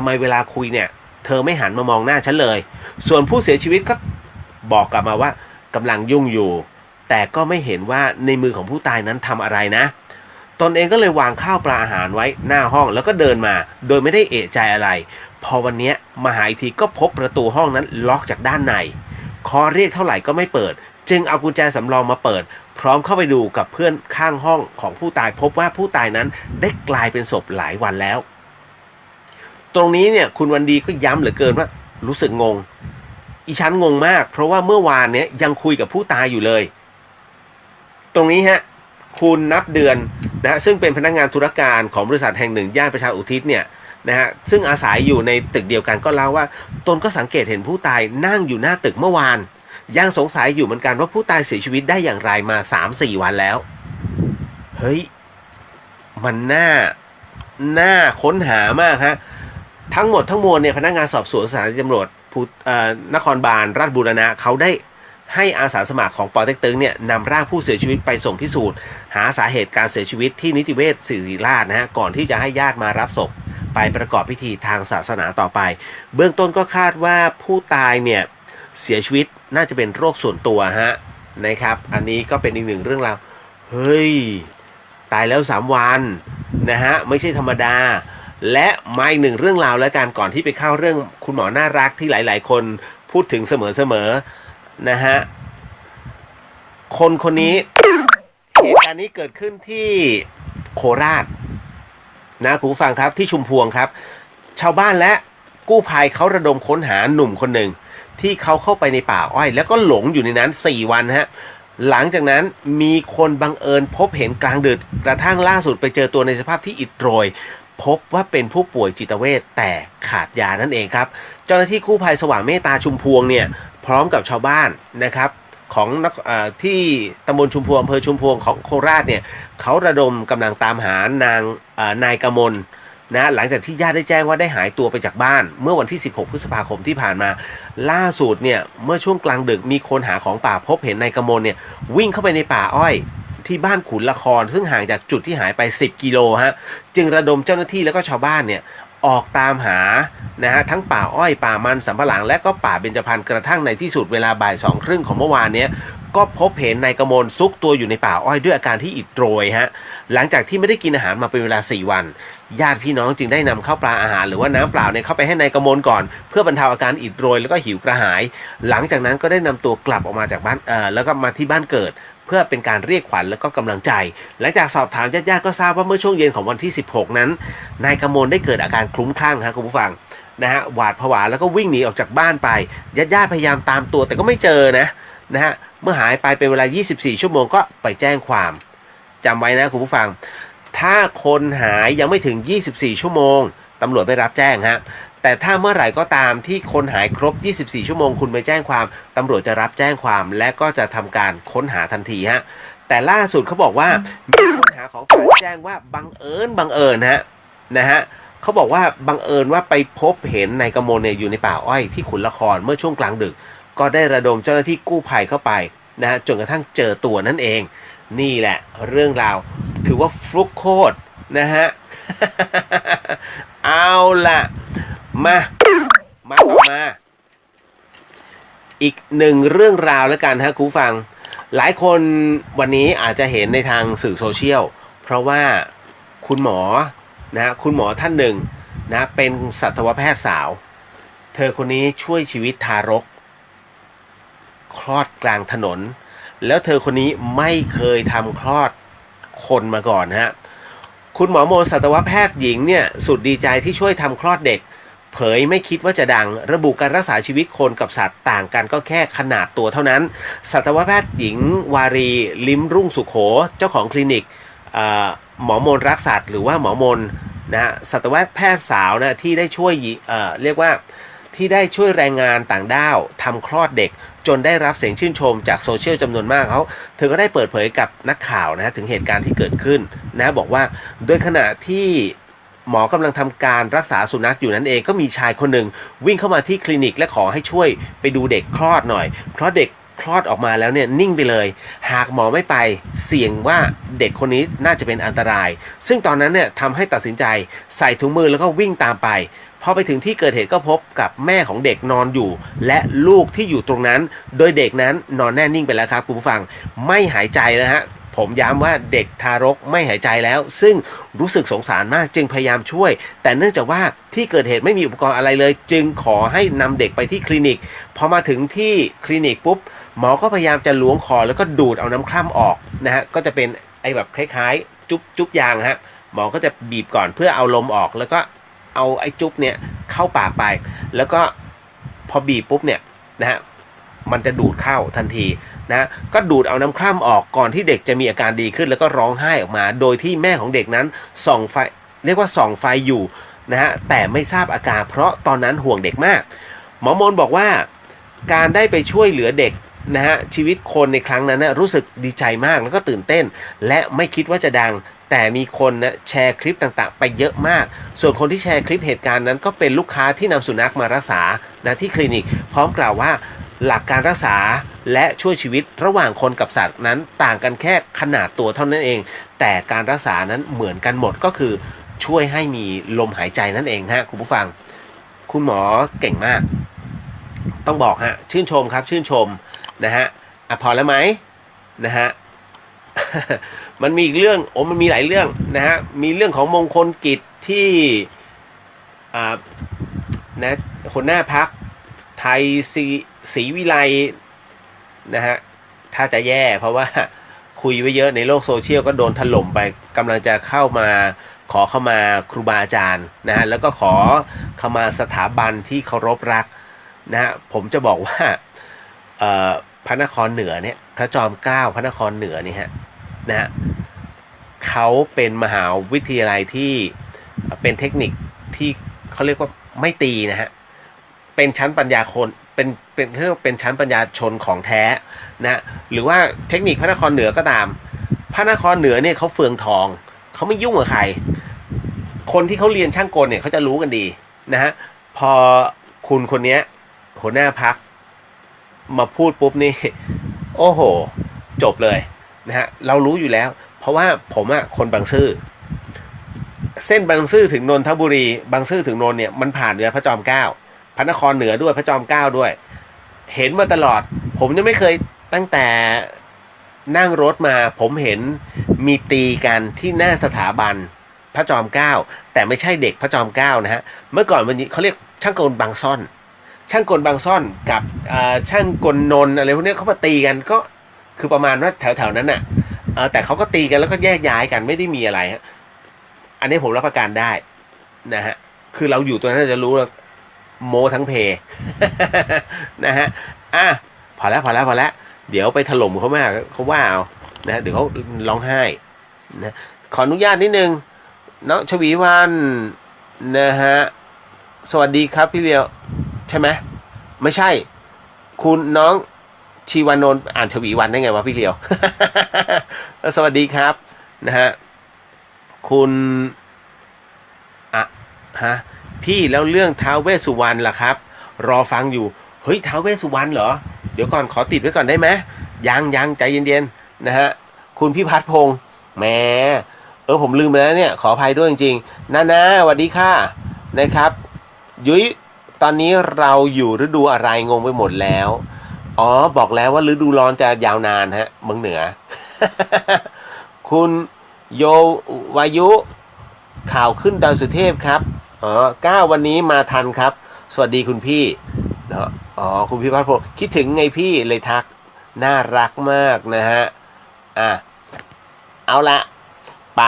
ไมเวลาคุยเนี่ยเธอไม่หันมามองหน้าฉันเลยส่วนผู้เสียชีวิตก็บอกกลับมาว่ากำลังยุ่งอยู่แต่ก็ไม่เห็นว่าในมือของผู้ตายนั้นทำอะไรนะตนเองก็เลยวางข้าวปลาอาหารไว้หน้าห้องแล้วก็เดินมาโดยไม่ได้เอะใจอะไรพอวันนี้มาหาอีกทีก็พบประตูห้องนั้นล็อกจากด้านในขอเรียกเท่าไหร่ก็ไม่เปิดจึงเอากุญแจสำรองมาเปิดพร้อมเข้าไปดูกับเพื่อนข้างห้องของผู้ตายพบว่าผู้ตายนั้นได้กลายเป็นศพหลายวันแล้วตรงนี้เนี่ยคุณวันดีก็ย้ำเหลือเกินว่ารู้สึกงงอีฉันงงมากเพราะว่าเมื่อวานเนี้ยยังคุยกับผู้ตายอยู่เลยตรงนี้ฮะคุณนับเดือนนะซึ่งเป็นพนักงานธุรการของบริษัทแห่งหนึ่งย่านประชาอุทิศเนี่ยนะฮะซึ่งอาศัยอยู่ในตึกเดียวกันก็เล่าว่าตนก็สังเกตเห็นผู้ตายนั่งอยู่หน้าตึกเมื่อวานยังสงสัยอยู่เหมือนกันว่าผู้ตายเสียชีวิตได้อย่างไรมา 3-4 วันแล้วเฮ้ยมันน่าค้นหามากฮะทั้งหมดทั้งมวลเนี่ยพนักงานสอบสวนสถานีตำรวจนครบาลราชบูรณะเขาได้ให้อาสาสมัครของปเต็กตึงเนี่ยนำร่างผู้เสียชีวิตไปส่งพิสูจน์หาสาเหตุการเสียชีวิตที่นิติเวชศิริราชนะฮะก่อนที่จะให้ญาติมารับศพไปประกอบพิธีทางศาสนาต่อไปเบื้องต้นก็คาดว่าผู้ตายเนี่ยเสียชีวิตน่าจะเป็นโรคส่วนตัวฮะนะครับอันนี้ก็เป็นอีกหนึ่งเรื่องราวเฮ้ยตายแล้ว3 วันนะฮะไม่ใช่ธรรมดาและมาอีกหนึ่งเรื่องราวแล้วกันก่อนที่ไปเข้าเรื่องคุณหมอน่ารักที่หลายๆคนพูดถึงเสมอนะฮะคนนี้เหตุการณ์นี้เกิดขึ้นที่โคราชนะคุณผู้ฟังครับที่ชุมพวงครับชาวบ้านและกู้ภัยเขาระดมค้นหาหนุ่มคนหนึ่งที่เขาเข้าไปในป่าอ้อยแล้วก็หลงอยู่ในนั้น4 วันฮะหลังจากนั้นมีคนบังเอิญพบเห็นกลางดึกกระทั่งล่าสุดไปเจอตัวในสภาพที่อิดโรย พบว่าเป็นผู้ป่วยจิตเวชแต่ขาดยานั่นเองครับเจ้าหน้าที่กู้ภัยสว่างเมตตาชุมพวงเนี่ยพร้อมกับชาวบ้านนะครับของที่ตำบลชุมพวงอำเภอชุมพวงของโคราชเนี่ยเขาระดมกำลังตามหานายกมลนะหลังจากที่ญาติได้แจ้งว่าได้หายตัวไปจากบ้านเมื่อวันที่16พฤษภาคมที่ผ่านมาล่าสุดเนี่ยเมื่อช่วงกลางดึกมีคนหาของป่าพบเห็นนายกมลเนี่ยวิ่งเข้าไปในป่าอ้อยที่บ้านขุนละครซึ่งห่างจากจุดที่หายไป10กิโลฮะจึงระดมเจ้าหน้าที่แล้วก็ชาวบ้านเนี่ยออกตามหานะฮะทั้งป่าอ้อยป่ามันสำปะหลังและก็ป่าเบญจพรรณกระทั่งในที่สุดเวลาบ่าย2:30ของเมื่อวานเนี้ยก็พบเห็นนายกมลซุกตัวอยู่ในป่าอ้อยด้วยอาการที่อิดโรยฮะหลังจากที่ไม่ได้กินอาหารมาเป็นเวลา4วันญาติพี่น้องจึงได้นำข้าวปลาอาหารหรือว่าน้ำเปล่าเนี่ยเข้าไปให้นายกมลก่อนเพื่อบรรเทาอาการอิดโรยแล้วก็หิวกระหายหลังจากนั้นก็ได้นำตัวกลับออกมาจากบ้านแล้วก็มาที่บ้านเกิดเพื่อเป็นการเรียกขวัญและก็กำลังใจหลังจากสอบถามญาติๆก็ทราบว่าเมื่อช่วงเย็นของวันที่16นั้นนายกมลได้เกิดอาการคลุ้มคลั่งครับคุณผู้ฟังนะฮะหวาดผวาแล้วก็วิ่งหนีออกจากบ้านไปญาติๆพยายามตามตัวแต่ก็ไม่เจอนะฮะเมื่อหายไปเป็นเวลา24ชั่วโมงก็ไปแจ้งความจำไว้นะคุณผู้ฟังถ้าคนหายยังไม่ถึง24ชั่วโมงตำรวจไม่รับแจ้งฮะแต่ถ้าเมื่อไหร่ก็ตามที่คนหายครบ24ชั่วโมงคุณไปแจ้งความตำรวจจะรับแจ้งความและก็จะทำการค้นหาทันทีฮะแต่ล่าสุดเขาบอกว่ามีคนหาของป่าแจ้งว่าบังเอิญนะฮะเขาบอกว่าบังเอิญว่าไปพบเห็นนายกมลเนี่ยอยู่ในป่าอ้อยที่ขุนละครเมื่อช่วงกลางดึกก็ได้ระดมเจ้าหน้าที่กู้ภัยเข้าไปนะฮะจนกระทั่งเจอตัวนั่นเองนี่แหละเรื่องราวถือว่าฟลุกโคตรนะฮะ เอาล่ะมาต่อมาอีกหนึ่งเรื่องราวแล้วกันฮะคุณผู้ฟังหลายคนวันนี้อาจจะเห็นในทางสื่อโซเชียลเพราะว่าคุณหมอนะคุณหมอท่านหนึ่งนะเป็นสัตวแพทย์สาวเธอคนนี้ช่วยชีวิตทารกคลอดกลางถนนแล้วเธอคนนี้ไม่เคยทำคลอดคนมาก่อนฮะคุณหมอโมสัตวแพทย์หญิงเนี่ยสุดดีใจที่ช่วยทำคลอดเด็กเผยไม่คิดว่าจะดังระบุการรักษาชีวิตคนกับสัตว์ต่างกันก็แค่ขนาดตัวเท่านั้นสัตวแพทย์หญิงวารีลิ้มรุ่งสุโขเจ้าของคลินิกหมอมนรักสัตว์หรือว่าหมอมนนะสัตวแพทย์สาวนะที่ได้ช่วยเรียกว่าที่ได้ช่วยแรงงานต่างด้าวทำคลอดเด็กจนได้รับเสียงชื่นชมจากโซเชียลจำนวนมากเธอก็ได้เปิดเผยกับนักข่าวนะถึงเหตุการณ์ที่เกิดขึ้นนะบอกว่าโดยขณะที่หมอกำลังทำการรักษาสุนัขอยู่นั้นเองก็มีชายคนหนึ่งวิ่งเข้ามาที่คลินิกและขอให้ช่วยไปดูเด็กคลอดหน่อยเพราะเด็กคลอดออกมาแล้วเนี่ยนิ่งไปเลยหากหมอไม่ไปเสี่ยงว่าเด็กคนนี้น่าจะเป็นอันตรายซึ่งตอนนั้นเนี่ยทำให้ตัดสินใจใส่ถุงมือแล้วก็วิ่งตามไปพอไปถึงที่เกิดเหตุก็พบกับแม่ของเด็กนอนอยู่และลูกที่อยู่ตรงนั้นโดยเด็กนั้นนอนแน่นิ่งไปแล้วครับคุณผู้ฟังไม่หายใจนะฮะผมย้ำว่าเด็กทารกไม่หายใจแล้วซึ่งรู้สึกสงสารมากจึงพยายามช่วยแต่เนื่องจากว่าที่เกิดเหตุไม่มีอุปกรณ์อะไรเลยจึงขอให้นำเด็กไปที่คลินิกพอมาถึงที่คลินิกปุ๊บหมอก็พยายามจะล้วงคอแล้วก็ดูดเอาน้ำคร่ำออกนะฮะก็จะเป็นไอ้แบบคล้ายๆจุ๊บยางฮะหมอก็จะบีบก่อนเพื่อเอาลมออกแล้วก็เอาไอ้จุ๊บเนี่ยเข้าปากไปแล้วก็พอบีบปุ๊บเนี่ยนะฮะมันจะดูดเข้าทันทีนะก็ดูดเอาน้ำคร่ำออกก่อนที่เด็กจะมีอาการดีขึ้นแล้วก็ร้องไห้ออกมาโดยที่แม่ของเด็กนั้นส่องไฟเรียกว่าส่องไฟอยู่นะฮะแต่ไม่ทราบอาการเพราะตอนนั้นห่วงเด็กมากหมอมนบอกว่าการได้ไปช่วยเหลือเด็กนะฮะชีวิตคนในครั้งนั้นนะรู้สึกดีใจมากแล้วก็ตื่นเต้นและไม่คิดว่าจะดังแต่มีคนนะแชร์คลิปต่างๆไปเยอะมากส่วนคนที่แชร์คลิปเหตุการณ์นั้นก็เป็นลูกค้าที่นำสุนัขมารักษานะที่คลินิกพร้อมกล่าวว่าหลักการรักษาและช่วยชีวิตระหว่างคนกับสัตว์นั้นต่างกันแค่ขนาดตัวเท่านั้นเองแต่การรักษานั้นเหมือนกันหมดก็คือช่วยให้มีลมหายใจนั่นเองฮะคุณผู้ฟังคุณหมอเก่งมากต้องบอกฮะชื่นชมครับชื่นชมนะฮะพอแล้วไหมนะฮะ มันมีอีกเรื่องมันมีหลายเรื่องนะฮะมีเรื่องของมงคลกิจที่นะคนหน้าพักไทยศรีวิไลนะฮะถ้าจะแย่เพราะว่าคุยไว้เยอะในโลกโซเชียลก็โดนถล่มไปกำลังจะเข้ามาขอเข้ามาครูบาอาจารย์นะฮะแล้วก็ขอเข้ามาสถาบันที่เคารพรักนะฮะผมจะบอกว่าพระนครเหนือเนี่ยพระจอมเกล้าพระนครเหนือนี่ฮะนะฮะเขาเป็นมหาวิทยาลัยที่เป็น เป็นเทคนิคที่เขาเรียกว่าไม่ตีนะฮะเป็นชั้นปัญญาคนเป็นเรียกว่าเป็นชั้นปัญญาชนของแท้นะหรือว่าเทคนิคพระนครเหนือก็ตามพระนครเหนือเนี่ยเขาเฟืองทองเขาไม่ยุ่งกับใครคนที่เขาเรียนช่างกลเนี่ยเขาจะรู้กันดีนะฮะพอคุณคนนี้หัวหน้าพักมาพูดปุ๊บนี่โอ้โหจบเลยนะฮะเรารู้อยู่แล้วเพราะว่าผมอะคนบางซื่อเส้นบางซื่อถึงนนทบุรีบางซื่อถึงนนท์เนี่ยมันผ่านเรือพระจอมเกล้าพระนครเหนือด้วยพระจอมเกล้าด้วยเห็นมาตลอดผมยังไม่เคยตั้งแต่นั่งรถมาผมเห็นมีตีกันที่หน้าสถาบันพระจอมเกล้าแต่ไม่ใช่เด็กพระจอมเกล้านะฮะเมื่อก่อนมันเขาเรียกช่างกลบางซ่อนช่างกลบางซ่อนกับช่างกลนนท์อะไรพวกนี้เขามาตีกันก็คือประมาณว่าแถวๆนั้นน่ะแต่เขาก็ตีกันแล้วก็แยกย้ายกันไม่ได้มีอะไรฮะอันนี้ผมรับประกันได้นะฮะคือเราอยู่ตัวนั้นจะรู้แล้วโมทั้งเพ นะฮะพอแล้วเดี๋ยวไปถล่มเขามากเขาว่าเอานะเดี๋ยวเขาร้องไห้นะขออนุญาตนิดนึงน้องชวีวันนะฮะสวัสดีครับพี่เลียวใช่ไหมไม่ใช่คุณน้องชีวานนท์อ่านชวีวันได้ไงวะพี่เลียว สวัสดีครับนะฮะคุณพี่แล้วเรื่องท้าวเวสสุวรรณล่ะครับรอฟังอยู่เฮ้ยท้าวเวสสุวรรณเหรอเดี๋ยวก่อนขอติดไว้ก่อนได้ไหมยังใจเย็นๆนะฮะคุณพี่พัฒพงษ์แหมผมลืมไปแล้วเนี่ยขออภัยด้วยจริงๆนาสวัสดีค่ะนะครับยุ้ยตอนนี้เราอยู่ฤดูอะไรงงไปหมดแล้วบอกแล้วว่าฤดูร้อนจะยาวนานฮะเมืองเหนือ คุณโยวายุข่าวขึ้นดอยสุเทพครับ9วันนี้มาทันครับสวัสดีคุณพี่คุณพี่พัฒพงษ์คิดถึงไงพี่เลยทักน่ารักมากนะฮะเอาละไป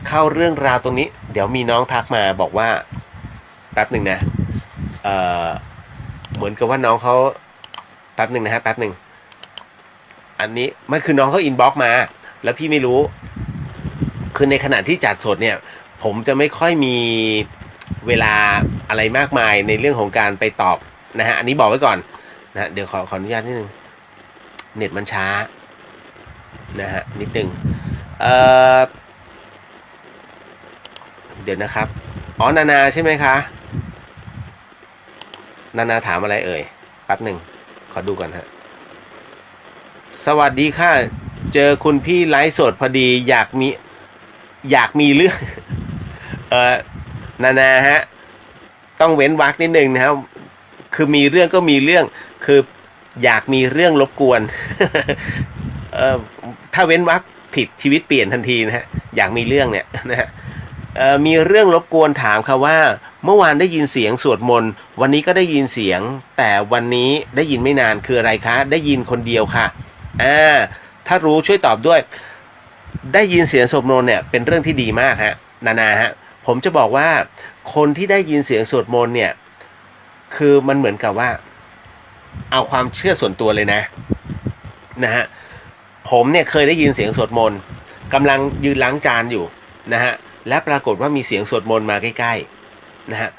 เข้าเรื่องราวตรงนี้เดี๋ยวมีน้องทักมาบอกว่าแป๊บหนึ่งนะเหมือนกับว่าน้องเขาแป๊บหนึ่งนะฮะแป๊บหนึ่งอันนี้มันคือน้องเขาอินบ็อกซ์มาแล้วพี่ไม่รู้คือในขณะที่จัดสดเนี่ยผมจะไม่ค่อยมีเวลาอะไรมากมายในเรื่องของการไปตอบนะฮะอันนี้บอกไว้ก่อนนะเดี๋ยวขออนุญาตนิดนึงเน็ตมันช้านะฮะนิดนึงเดี๋ยวนะครับนาใช่ไหมคะนาถามอะไรเอ่ยแป๊บหนึ่งขอดูก่อนฮะสวัสดีค่ะเจอคุณพี่ไลฟ์สดพอดีอยากมีเรื่องนาฮะต้องเว้นวรรคนิดนึงนะครับคือมีเรื่องก็มีเรื่องคืออยากมีเรื่องรบกวน ถ้าเว้นวรรคผิดชีวิตเปลี่ยนทันทีนะฮะอยากมีเรื่องเนี่ยนะฮะมีเรื่องรบกวนถามค่ะว่าเมื่อวานได้ยินเสียงสวดมนต์วันนี้ก็ได้ยินเสียงแต่วันนี้ได้ยินไม่นานคืออะไรคะได้ยินคนเดียวค่ะถ้ารู้ช่วยตอบด้วยได้ยินเสียงสวดมนต์เนี่ยเป็นเรื่องที่ดีมากฮะนาฮะผมจะบอกว่าคนที่ได้ยินเสียงสวดมนต์เนี่ยคือมันเหมือนกับว่าเอาความเชื่อส่วนตัวเลยนะฮะผมเนี่ยเคยได้ยินเสียงสวดมนต์กำลังยืนล้างจานอยู่นะฮะและปรากฏว่ามีเสียงสวดมนต์มาใกล้ๆนะฮะ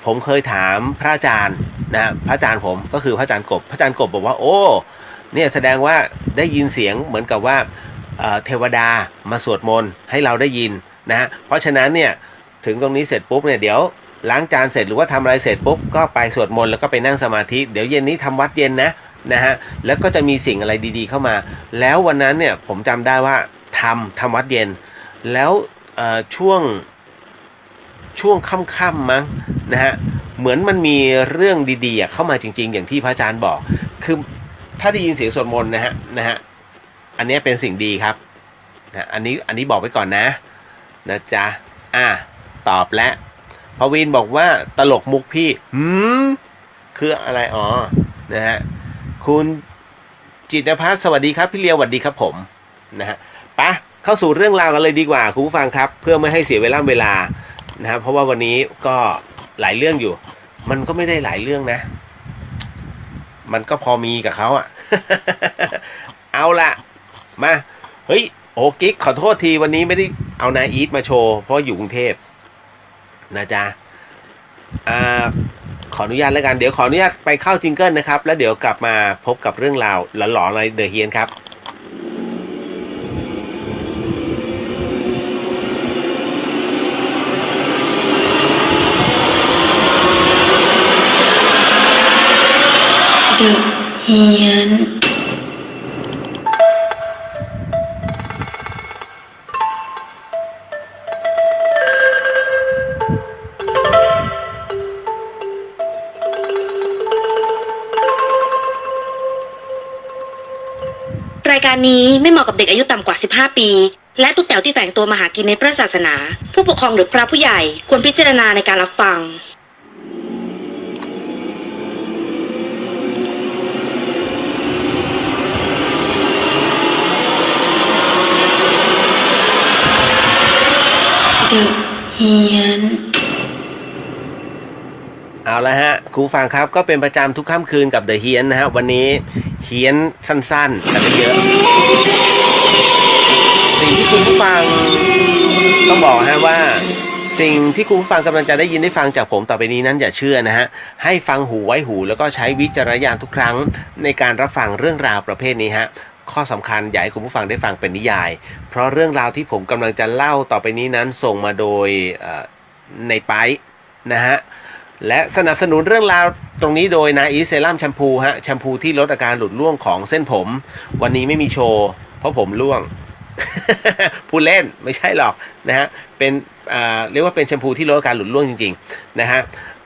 ผมเคยถามพระอาจารย์นะฮะพระอาจารย์ผมก็คือพระอาจารย์กบบอกว่าโอ้เนี่ยแสดงว่าได้ยินเสียงเหมือนกับว่าเทวดามาสวดมนต์ให้เราได้ยินนะฮะเพราะฉะนั้นเนี่ยถึงตรงนี้เสร็จปุ๊บเนี่ยเดี๋ยวล้างจานเสร็จหรือว่าทำอะไรเสร็จปุ๊บก็ไปสวดมนต์แล้วก็ไปนั่งสมาธิเดี๋ยวเย็นนี้ทำวัดเย็นนะฮะแล้วก็จะมีสิ่งอะไรดีๆเข้ามาแล้ววันนั้นเนี่ยผมจำได้ว่าทำวัดเย็นแล้วช่วงค่ำๆมั้งนะฮะเหมือนมันมีเรื่องดีๆเข้ามาจริงๆอย่างที่พระอาจารย์บอกคือถ้าได้ยินเสียงสวดมนต์นะฮะอันนี้เป็นสิ่งดีครับนะอันนี้บอกไว้ก่อนนะจ๊ะตอบแล้วพวินบอกว่าตลกมุกพี่คืออะไรนะฮะคุณจิตรพัฒน์สวัสดีครับพี่เลียวสวัสดีครับผมนะฮะไปเข้าสู่เรื่องราวกันเลยดีกว่าคุณผู้ฟังครับเพื่อไม่ให้เสียเวลานะฮะเพราะว่าวันนี้ก็หลายเรื่องอยู่มันก็ไม่ได้หลายเรื่องนะมันก็พอมีกับเขาเอาละมาเฮ้ย โอ้กิ๊กขอโทษทีวันนี้ไม่ได้เอานายอีทมาโชว์เพราะอยู่กรุงเทพนะจ๊ะขออนุญาตแล้วกันเดี๋ยวขออนุญาตไปเข้าจิงเกิลนะครับแล้วเดี๋ยวกลับมาพบกับเรื่องราวหลอนๆในเดอะเฮียนครับ เดอะเฮียน รายการนี้ไม่เหมาะกับเด็กอายุต่ำกว่า 15 ปี และตุ๊กแต๋วที่แฝงตัวมาหากินในพระศาสนา ผู้ปกครองหรือพระผู้ใหญ่ควรพิจารณาในการรับฟัง เดอะเฮียน เอาละฮะครูฟังครับก็เป็นประจำทุกค่ำคืนกับเดอะเฮียนนะฮะวันนี้เฮียนสั้นๆแต่ไม่เยอะ สิ่งที่คุณผู้ฟังต้องบอกฮะว่าสิ่งที่คุณผู้ฟังกำลังจะได้ยินได้ฟังจากผมต่อไปนี้นั้นอย่าเชื่อนะฮะให้ฟังหูไว้หูแล้วก็ใช้วิจารณญาณทุกครั้งในการรับฟังเรื่องราวประเภทนี้ฮะข้อสำคัญอยากให้คุณผู้ฟังได้ฟังเป็นนิยายเพราะเรื่องราวที่ผมกำลังจะเล่าต่อไปนี้นั้นส่งมาโดยในไปนะฮะและสนับสนุนเรื่องราวตรงนี้โดยนาอีเซรั่มแชมพูฮะแชมพูที่ลดอาการหลุดร่วงของเส้นผมวันนี้ไม่มีโชว์เพราะผมร่วง พูดเล่นไม่ใช่หรอกนะฮะเป็นเรียกว่าเป็นแชมพูที่ลดอาการหลุดร่วงจริงๆนะฮะ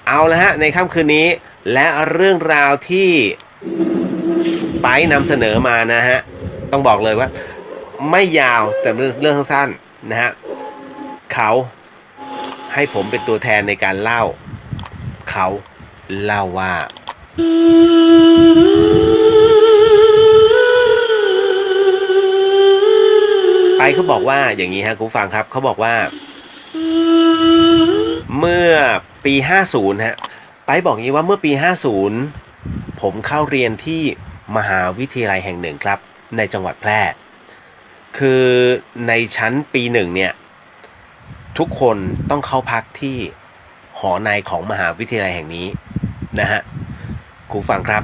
เอาละฮะในค่ำคืนนี้และเรื่องราวที่ไปนำเสนอมานะฮะต้องบอกเลยว่าไม่ยาวแต่เรื่องสั้นๆนะฮะเขาให้ผมเป็นตัวแทนในการเล่าเขาเล่าว่าไปเขาบอกว่าอย่างนี้ฮะคุณฟังครับเขาบอกว่าเมื่อปี50ฮะไปบอกงี้ว่าเมื่อปี50ผมเข้าเรียนที่มหาวิทยาลัยแห่งหนึ่งครับในจังหวัดแพร่คือในชั้นปี1เนี่ยทุกคนต้องเข้าพักที่หอในของมหาวิทยาลัยแห่งนี้นะฮะครูฟังครับ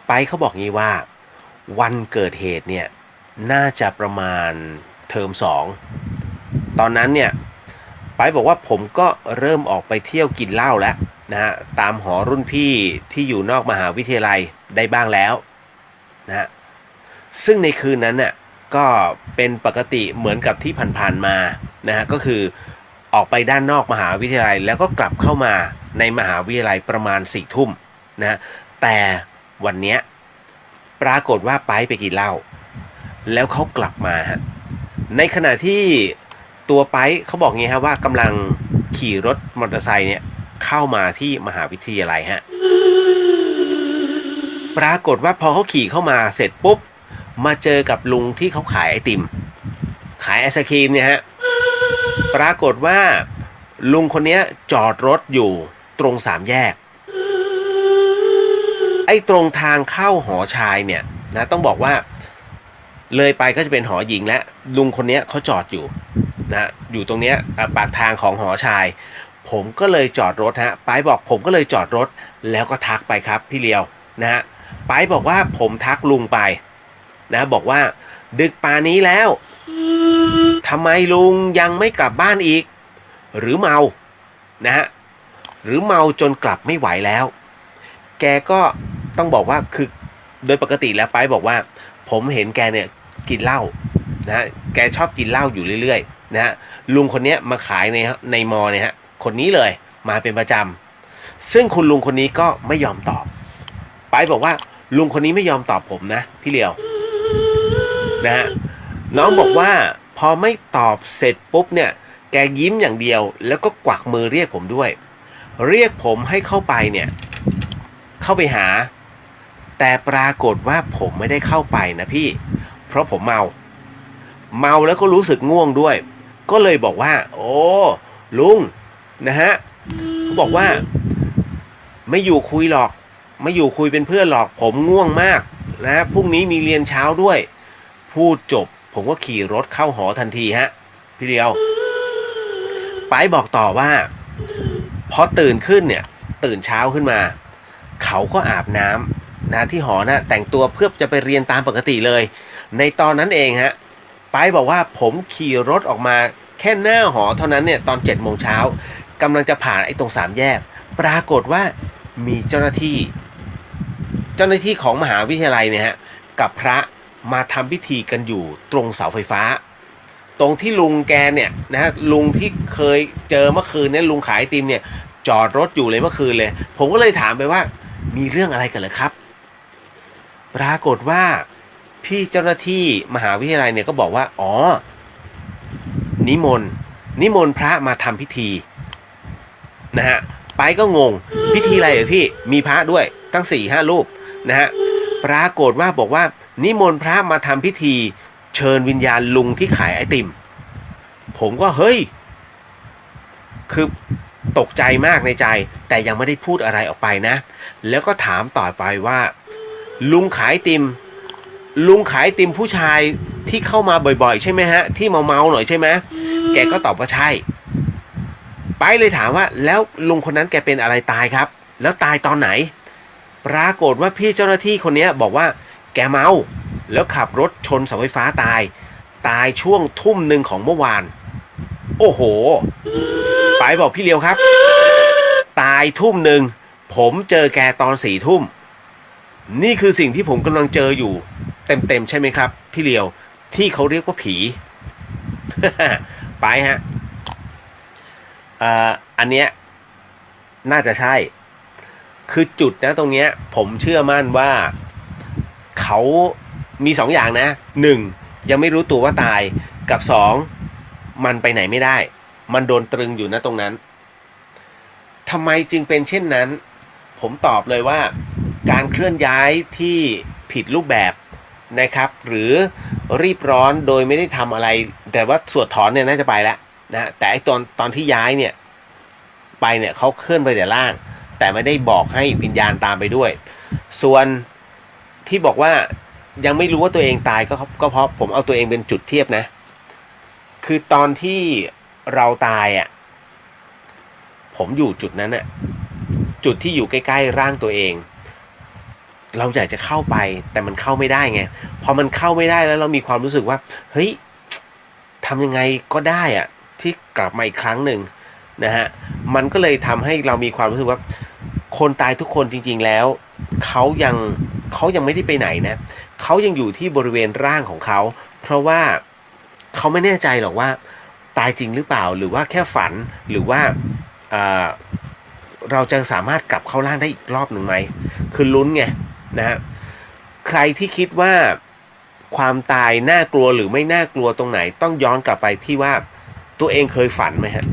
ไปเขาบอกงี้ว่าวันเกิดเหตุเนี่ยน่าจะประมาณเทอม2ตอนนั้นเนี่ยไปบอกว่าผมก็เริ่มออกไปเที่ยวกินเหล้าแล้วนะฮะตามหอรุ่นพี่ที่อยู่นอกมหาวิทยาลัยได้บ้างแล้วนะฮะซึ่งในคืนนั้นน่ะก็เป็นปกติเหมือนกับที่ผ่านๆมานะฮะก็คือออกไปด้านนอกมหาวิทยาลัยแล้วก็กลับเข้ามาในมหาวิทยาลัยประมาณ4 ทุ่มนะแต่วันเนี้ยปรากฏว่าไปกินเหล้าแล้วเขากลับมาฮะในขณะที่ตัวไปเขาบอกงี้ฮะว่ากำลังขี่รถมอเตอร์ไซค์เนี่ยเข้ามาที่มหาวิทยาลัยฮะปรากฏว่าพอเขาขี่เข้ามาเสร็จปุ๊บมาเจอกับลุงที่เขาขายไอติมขายไอศครีมเนี่ยฮะปรากฏว่าลุงคนนี้จอดรถอยู่ตรง3 แยกไอ้ตรงทางเข้าหอชายเนี่ยนะต้องบอกว่าเลยไปก็จะเป็นหอหญิงและลุงคนนี้เขาจอดอยู่นะอยู่ตรงเนี้ยปากทางของหอชายผมก็เลยจอดรถฮะไปบอกผมก็เลยจอดรถแล้วก็ทักไปครับพี่เลียวนะฮะไปบอกว่าผมทักลุงไปนะบอกว่าดึกป่านนี้แล้วทำไมลุงยังไม่กลับบ้านอีกหรือเมานะฮะหรือเมาจนกลับไม่ไหวแล้วแกก็ต้องบอกว่าคือโดยปกติแล้วไปบอกว่าผมเห็นแกเนี่ยกินเหล้านะฮะแกชอบกินเหล้าอยู่เรื่อยๆนะฮะลุงคนนี้มาขายในมอเนี่ยฮะคนนี้เลยมาเป็นประจำซึ่งคุณลุงคนนี้ก็ไม่ยอมตอบไปบอกว่าลุงคนนี้ไม่ยอมตอบผมนะพี่เลียวนะฮะน้องบอกว่าพอไม่ตอบเสร็จปุ๊บเนี่ยแกยิ้มอย่างเดียวแล้วก็กวักมือเรียกผมด้วยเรียกผมให้เข้าไปเนี่ยเข้าไปหาแต่ปรากฏว่าผมไม่ได้เข้าไปนะพี่เพราะผมเมาแล้วก็รู้สึกง่วงด้วยก็เลยบอกว่าโอ้ลุงนะฮะเขาบอกว่าไม่อยู่คุยหรอกไม่อยู่คุยเป็นเพื่อนหรอกผมง่วงมากนะพรุ่งนี้มีเรียนเช้าด้วยพูดจบ ผมก็ขี่รถเข้าหอทันทีฮะพี่เดียวไปบอกต่อว่าพอตื่นขึ้นเนี่ยตื่นเช้าขึ้นมาเขาก็อาบน้ำนะที่หอนะแต่งตัวเพื่อจะไปเรียนตามปกติเลยในตอนนั้นเองฮะไปบอกว่าผมขี่รถออกมาแค่หน้าหอเท่านั้นเนี่ยตอน7 โมงเช้ากำลังจะผ่านไอ้ตรง3 แยกปรากฏว่ามีเจ้าหน้าที่ของมหาวิทยาลัยเนี่ยฮะกับพระมาทำพิธีกันอยู่ตรงเสาไฟฟ้าตรงที่ลุงแกเนี่ยนะฮะลุงที่เคยเจอเมื่อคืนเนี่ยลุงขายไอติมเนี่ยจอดรถอยู่เลยเมื่อคืนเลยผมก็เลยถามไปว่ามีเรื่องอะไรกันเหรอครับปรากฏว่าพี่เจ้าหน้าที่มหาวิทยาลัยเนี่ยก็บอกว่าอ๋อนิมนต์พระมาทำพิธีนะฮะไปก็งงพิธีอะไรเหรอพี่มีพระด้วยตั้ง 4-5 รูปนะฮะปรากฏว่าบอกว่านิมนต์พระมาทำพิธีเชิญวิญญาณลุงที่ขายไอติมผมก็เฮ้ยคือตกใจมากในใจแต่ยังไม่ได้พูดอะไรออกไปนะแล้วก็ถามต่อไปว่าลุงขายไอติมผู้ชายที่เข้ามาบ่อยๆใช่ไหมฮะที่เมาหน่อยใช่ไหมแกก็ตอบว่าใช่ไปเลยถามว่าแล้วลุงคนนั้นแกเป็นอะไรตายครับแล้วตายตอนไหนปรากฏว่าพี่เจ้าหน้าที่คนนี้บอกว่าแกเมาแล้วขับรถชนเสาไฟฟ้าตายช่วง 1:00 ของเมื่อวานโอ้โหไปบอกพี่เลียวครับตาย 1:00ผมเจอแกตอน 4:00นี่คือสิ่งที่ผมกำลังเจออยู่เต็มใช่ไหมครับพี่เลียวที่เขาเรียกว่าผี ไปฮะอันเนี้ยน่าจะใช่คือจุดนะตรงเนี้ยผมเชื่อมั่นว่าเขามี2 อย่างนะ1ยังไม่รู้ตัวว่าตายกับ2มันไปไหนไม่ได้มันโดนตรึงอยู่นะตรงนั้นทำไมจึงเป็นเช่นนั้นผมตอบเลยว่าการเคลื่อนย้ายที่ผิดรูปแบบนะครับหรือรีบร้อนโดยไม่ได้ทำอะไรแต่ว่าสวดถอนเนี่ยน่าจะไปแล้วนะแต่ไอ้ตอนที่ย้ายเนี่ยไปเนี่ยเขาเคลื่อนไปแต่ล่างแต่ไม่ได้บอกให้วิญญาณตามไปด้วยส่วนที่บอกว่ายังไม่รู้ว่าตัวเองตายก็เพราะผมเอาตัวเองเป็นจุดเทียบนะคือตอนที่เราตายอ่ะผมอยู่จุดนั้นอ่ะจุดที่อยู่ใกล้ๆร่างตัวเองเราอยากจะเข้าไปแต่มันเข้าไม่ได้ไงพอมันเข้าไม่ได้แล้วเรามีความรู้สึกว่าเฮ้ยทำยังไงก็ได้อ่ะที่กลับมาอีกครั้งหนึ่งนะฮะมันก็เลยทำให้เรามีความรู้สึกว่าคนตายทุกคนจริงๆแล้วเขายังไม่ได้ไปไหนนะเขายังอยู่ที่บริเวณร่างของเขาเพราะว่าเขาไม่แน่ใจหรอกว่าตายจริงหรือเปล่าหรือว่าแค่ฝันหรือว่าเราจะสามารถกลับเข้าร่างได้อีกรอบหนึ่งไหมคือลุ้นไงนะฮะใครที่คิดว่าความตายน่ากลัวหรือไม่น่ากลัวตรงไหนต้องย้อนกลับไปที่ว่าตัวเองเคยฝันไหมฮะ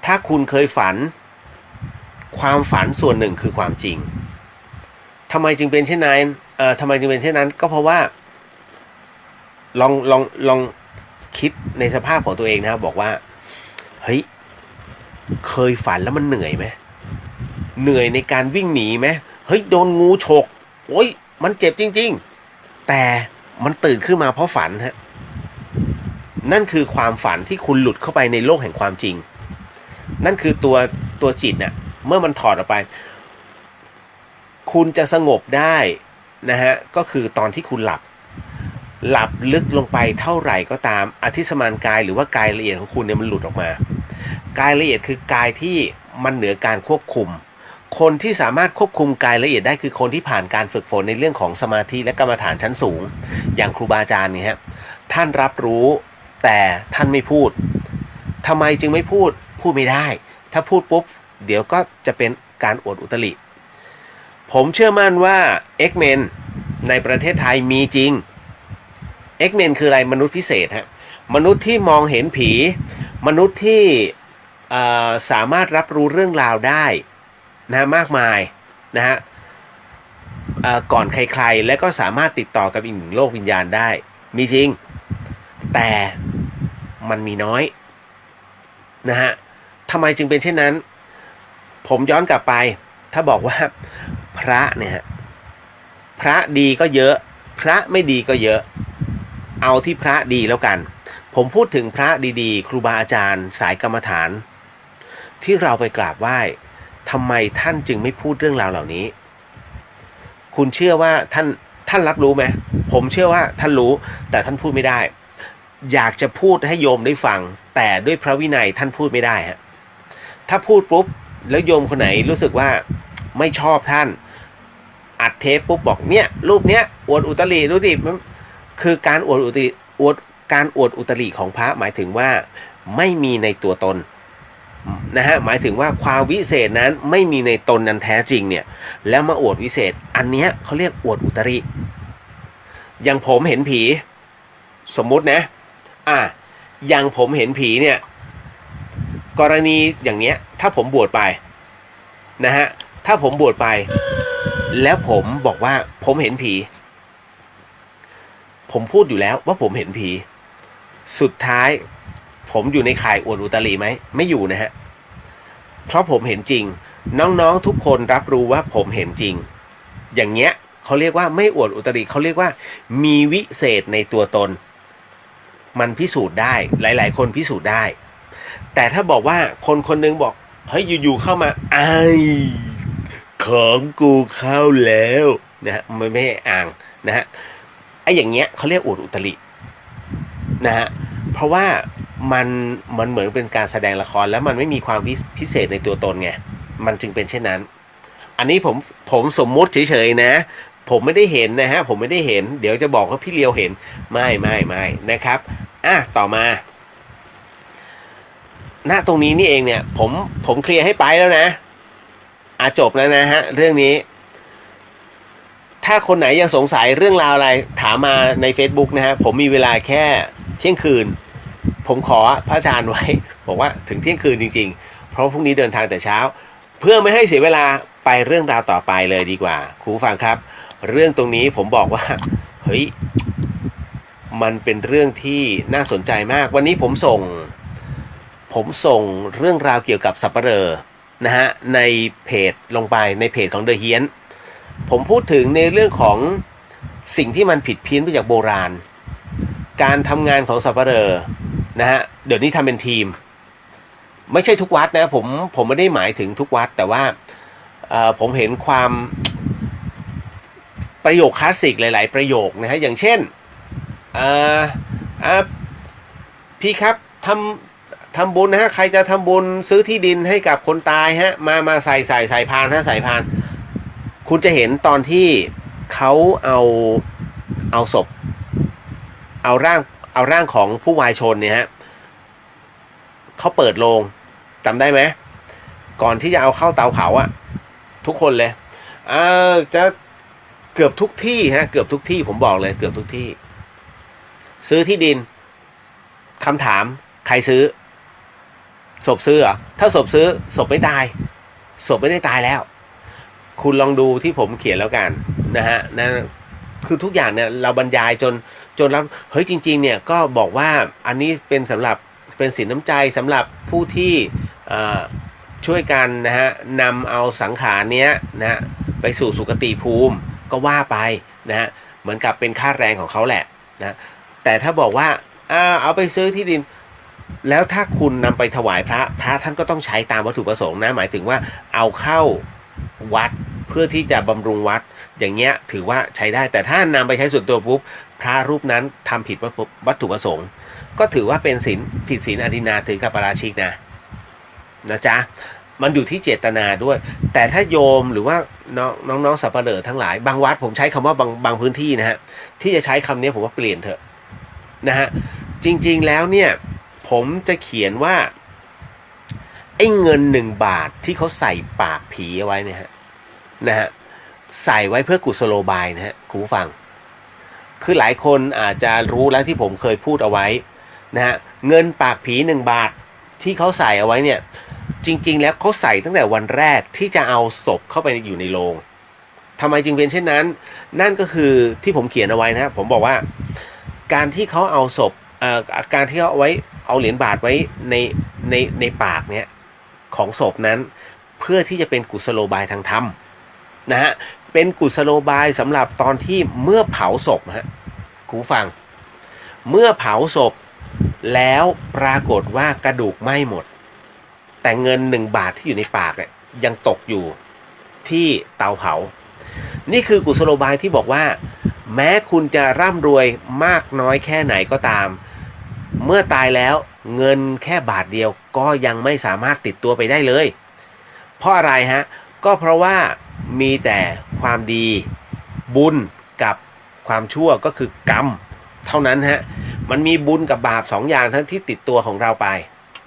ถ้าคุณเคยฝันความฝันส่วนหนึ่งคือความจริงทำไมจึงเป็นเช่นนั้นทำไมจึงเป็นเช่นนั้นก็เพราะว่าลองคิดในสภาพของตัวเองนะครับบอกว่าเฮ้ยเคยฝันแล้วมันเหนื่อยไหมเหนื่อยในการวิ่งหนีไหมเฮ้ยโดนงูฉกโอ้ยมันเจ็บจริงๆแต่มันตื่นขึ้นมาเพราะฝันฮะนั่นคือความฝันที่คุณหลุดเข้าไปในโลกแห่งความจริงนั่นคือตัวจิตเนี่ยเมื่อมันถอดออกไปคุณจะสงบได้นะฮะก็คือตอนที่คุณหลับลึกลงไปเท่าไหร่ก็ตามอธิสมานกายหรือว่ากายละเอียดของคุณเนี่ยมันหลุดออกมากายละเอียดคือกายที่มันเหนือการควบคุมคนที่สามารถควบคุมกายละเอียดได้คือคนที่ผ่านการฝึกฝนในเรื่องของสมาธิและกรรมฐานชั้นสูงอย่างครูบาอาจารย์เนี่ยฮะท่านรับรู้แต่ท่านไม่พูดทำไมจึงไม่พูดไม่ได้ถ้าพูดปุ๊บเดี๋ยวก็จะเป็นการอวดอุตริผมเชื่อมั่นว่า X-Men ในประเทศไทยมีจริง X-Men คืออะไรมนุษย์พิเศษฮะมนุษย์ที่มองเห็นผีมนุษย์ที่สามารถรับรู้เรื่องราวได้นะมากมายนะฮะก่อนใครๆและก็สามารถติดต่อกับอีกหนึ่งโลกวิญญาณได้มีจริงแต่มันมีน้อยนะฮะทำไมจึงเป็นเช่นนั้นผมย้อนกลับไปถ้าบอกว่าพระเนี่ยพระดีก็เยอะพระไม่ดีก็เยอะ เอาที่พระดีแล้วกันผมพูดถึงพระดีๆครูบาอาจารย์สายกรรมฐานที่เราไปกราบไหว้ทำไมท่านจึงไม่พูดเรื่องราวเหล่านี้คุณเชื่อว่าท่านรับรู้ไหมผมเชื่อว่าท่านรู้แต่ท่านพูดไม่ได้อยากจะพูดให้โยมได้ฟังแต่ด้วยพระวินัยท่านพูดไม่ได้ฮะถ้าพูดปุ๊บแล้วโยมคนไหนรู้สึกว่าไม่ชอบท่านอัดเทปปุ๊บบอกเนี่ยรูปเนี้ยอวดอุตริดูดิคือการอวดอุตริการอวดอุตริของพระหมายถึงว่าไม่มีในตัวตนนะฮะหมายถึงว่าความวิเศษนั้นไม่มีในตนนั้นแท้จริงเนี่ยแล้วมาอวดวิเศษอันเนี้ยเขาเรียกอวดอุตริอย่างผมเห็นผีสมมุตินะอย่างผมเห็นผีเนี่ยกรณีอย่างเนี้ยถ้าผมบวชไปนะฮะถ้าผมบวชไปแล้วผมบอกว่าผมเห็นผีผมพูดอยู่แล้วว่าผมเห็นผีสุดท้ายผมอยู่ในข่ายอวดอุตริไหมไม่อยู่นะฮะเพราะผมเห็นจริงน้องๆทุกคนรับรู้ว่าผมเห็นจริงอย่างเงี้ยเขาเรียกว่าไม่อวดอุตริเขาเรียกว่ามีวิเศษในตัวตนมันพิสูจน์ได้หลายๆคนพิสูจน์ได้แต่ถ้าบอกว่าคนคนนึงบอกเฮ้ยอยู่ๆเข้ามาไอ้ของกูเข้าแล้วนะฮะไม่ให้อ่างนะฮะไอ้อย่างเงี้ยเขาเรียกอวดอุตรินะฮะเพราะว่ามันเหมือนเป็นการแสดงละครแล้วมันไม่มีความพิเศษในตัวตนไงมันจึงเป็นเช่นนั้นอันนี้ผมสมมุติเฉยๆนะผมไม่ได้เห็นนะฮะผมไม่ได้เห็นเดี๋ยวจะบอกว่าพี่เลียวเห็นไม่นะครับต่อมาณตรงนี้นี่เองเนี่ยผมเคลียร์ให้ไปแล้วนะจบแล้วนะฮะเรื่องนี้ถ้าคนไหนยังสงสัยเรื่องราวอะไรถามมาใน Facebook นะฮะผมมีเวลาแค่เที่ยงคืนผมขอพระอาจารย์ไว้บอกว่าถึงเที่ยงคืนจริงๆเพราะพรุ่งนี้เดินทางแต่เช้าเพื่อไม่ให้เสียเวลาไปเรื่องราวต่อไปเลยดีกว่าครูฟังครับเรื่องตรงนี้ผมบอกว่าเฮ้ยมันเป็นเรื่องที่น่าสนใจมากวันนี้ผมส่งเรื่องราวเกี่ยวกับสัปเหร่อนะฮะในเพจลงไปในเพจของเดอะเฮียนผมพูดถึงในเรื่องของสิ่งที่มันผิดเพี้ยนไปจากโบราณการทำงานของสัปเหร่อนะฮะเดี๋ยวนี้ทำเป็นทีมไม่ใช่ทุกวัดนะผมไม่ได้หมายถึงทุกวัดแต่ว่าผมเห็นความประโยคคลาสสิกหลายๆประโยคนะฮะอย่างเช่นพี่ครับทำบุญนะฮะใครจะทำบุญซื้อที่ดินให้กับคนตายฮะมาใส่พานใส่พานคุณจะเห็นตอนที่เขาเอาศพเอาร่างของผู้วายชนเนี่ยฮะเขาเปิดโลงจำได้ไหมก่อนที่จะเอาเข้าเตาเผาทุกคนเลยจะเกือบทุกที่ฮะเกือบทุกที่ผมบอกเลยเกือบทุกที่ซื้อที่ดินคำถามใครซื้อศพซื้อเหรอถ้าศพซื้อศพไม่ตายศพไม่ได้ตายแล้วคุณลองดูที่ผมเขียนแล้วกันนะฮะนั่นคือทุกอย่างเนี่ยเราบรรยายจนรับเฮ้ยจริงๆเนี่ยก็บอกว่าอันนี้เป็นสำหรับเป็นสินน้ำใจสำหรับผู้ที่ช่วยกันนะฮะนำเอาสังขารเนี้ยนะฮะไปสู่สุคติภูมิก็ว่าไปนะฮะเหมือนกับเป็นค่าแรงของเขาแหละนะแต่ถ้าบอกว่าเอาไปซื้อที่ดินแล้วถ้าคุณนำไปถวายพระท่านก็ต้องใช้ตามวัตถุประสงค์นะหมายถึงว่าเอาเข้าวัดเพื่อที่จะบำรุงวัดอย่างเงี้ยถือว่าใช้ได้แต่ถ้านำไปใช้ส่วนตัวปุ๊บพระรูปนั้นทำผิดวัตถุประสงค์ก็ถือว่าเป็นศีลผิดศีลอดินาถึงกับปาราชิกนะจ๊ะมันอยู่ที่เจตนาด้วยแต่ถ้าโยมหรือว่าน้องสัปเหร่อทั้งหลายบางวัดผมใช้คำว่าบางพื้นที่นะฮะที่จะใช้คำนี้ผมว่าเปลี่ยนเถอะนะฮะจริงๆแล้วเนี่ยผมจะเขียนว่าไอ้เงิน1 บาทที่เขาใส่ปากผีเอาไว้เนี่ยนะฮะใส่ไว้เพื่อกุศโลบายนะฮะคุณผู้ฟังคือหลายคนอาจจะรู้แล้วที่ผมเคยพูดเอาไว้นะฮะเงินปากผี1 บาทที่เขาใส่เอาไว้เนี่ยจริงๆแล้วเขาใส่ตั้งแต่วันแรกที่จะเอาศพเข้าไปอยู่ในโลงทำไมจึงเป็นเช่นนั้นนั่นก็คือที่ผมเขียนเอาไว้นะผมบอกว่าการที่เขาเอาศพการที่เขาเอาไว้เอาเหรียญบาทไว้ในปากเนี่ยของศพนั้นเพื่อที่จะเป็นกุศโลบายทางธรรมนะฮะเป็นกุศโลบายสำหรับตอนที่เมื่อเผาศพฮะคุณฟัง เมื่อเผาศพแล้วปรากฏว่ากระดูกไหม้หมดแต่เงิน1 บาทที่อยู่ในปากเนี่ยยังตกอยู่ที่เตาเผานี่คือกุศโลบายที่บอกว่าแม้คุณจะร่ำรวยมากน้อยแค่ไหนก็ตามเมื่อตายแล้วเงินแค่บาทเดียวก็ยังไม่สามารถติดตัวไปได้เลยเพราะอะไรฮะก็เพราะว่ามีแต่ความดีบุญกับความชั่วก็คือกรรมเท่านั้นฮะมันมีบุญกับบาป2 อย่างทั้งที่ติดตัวของเราไป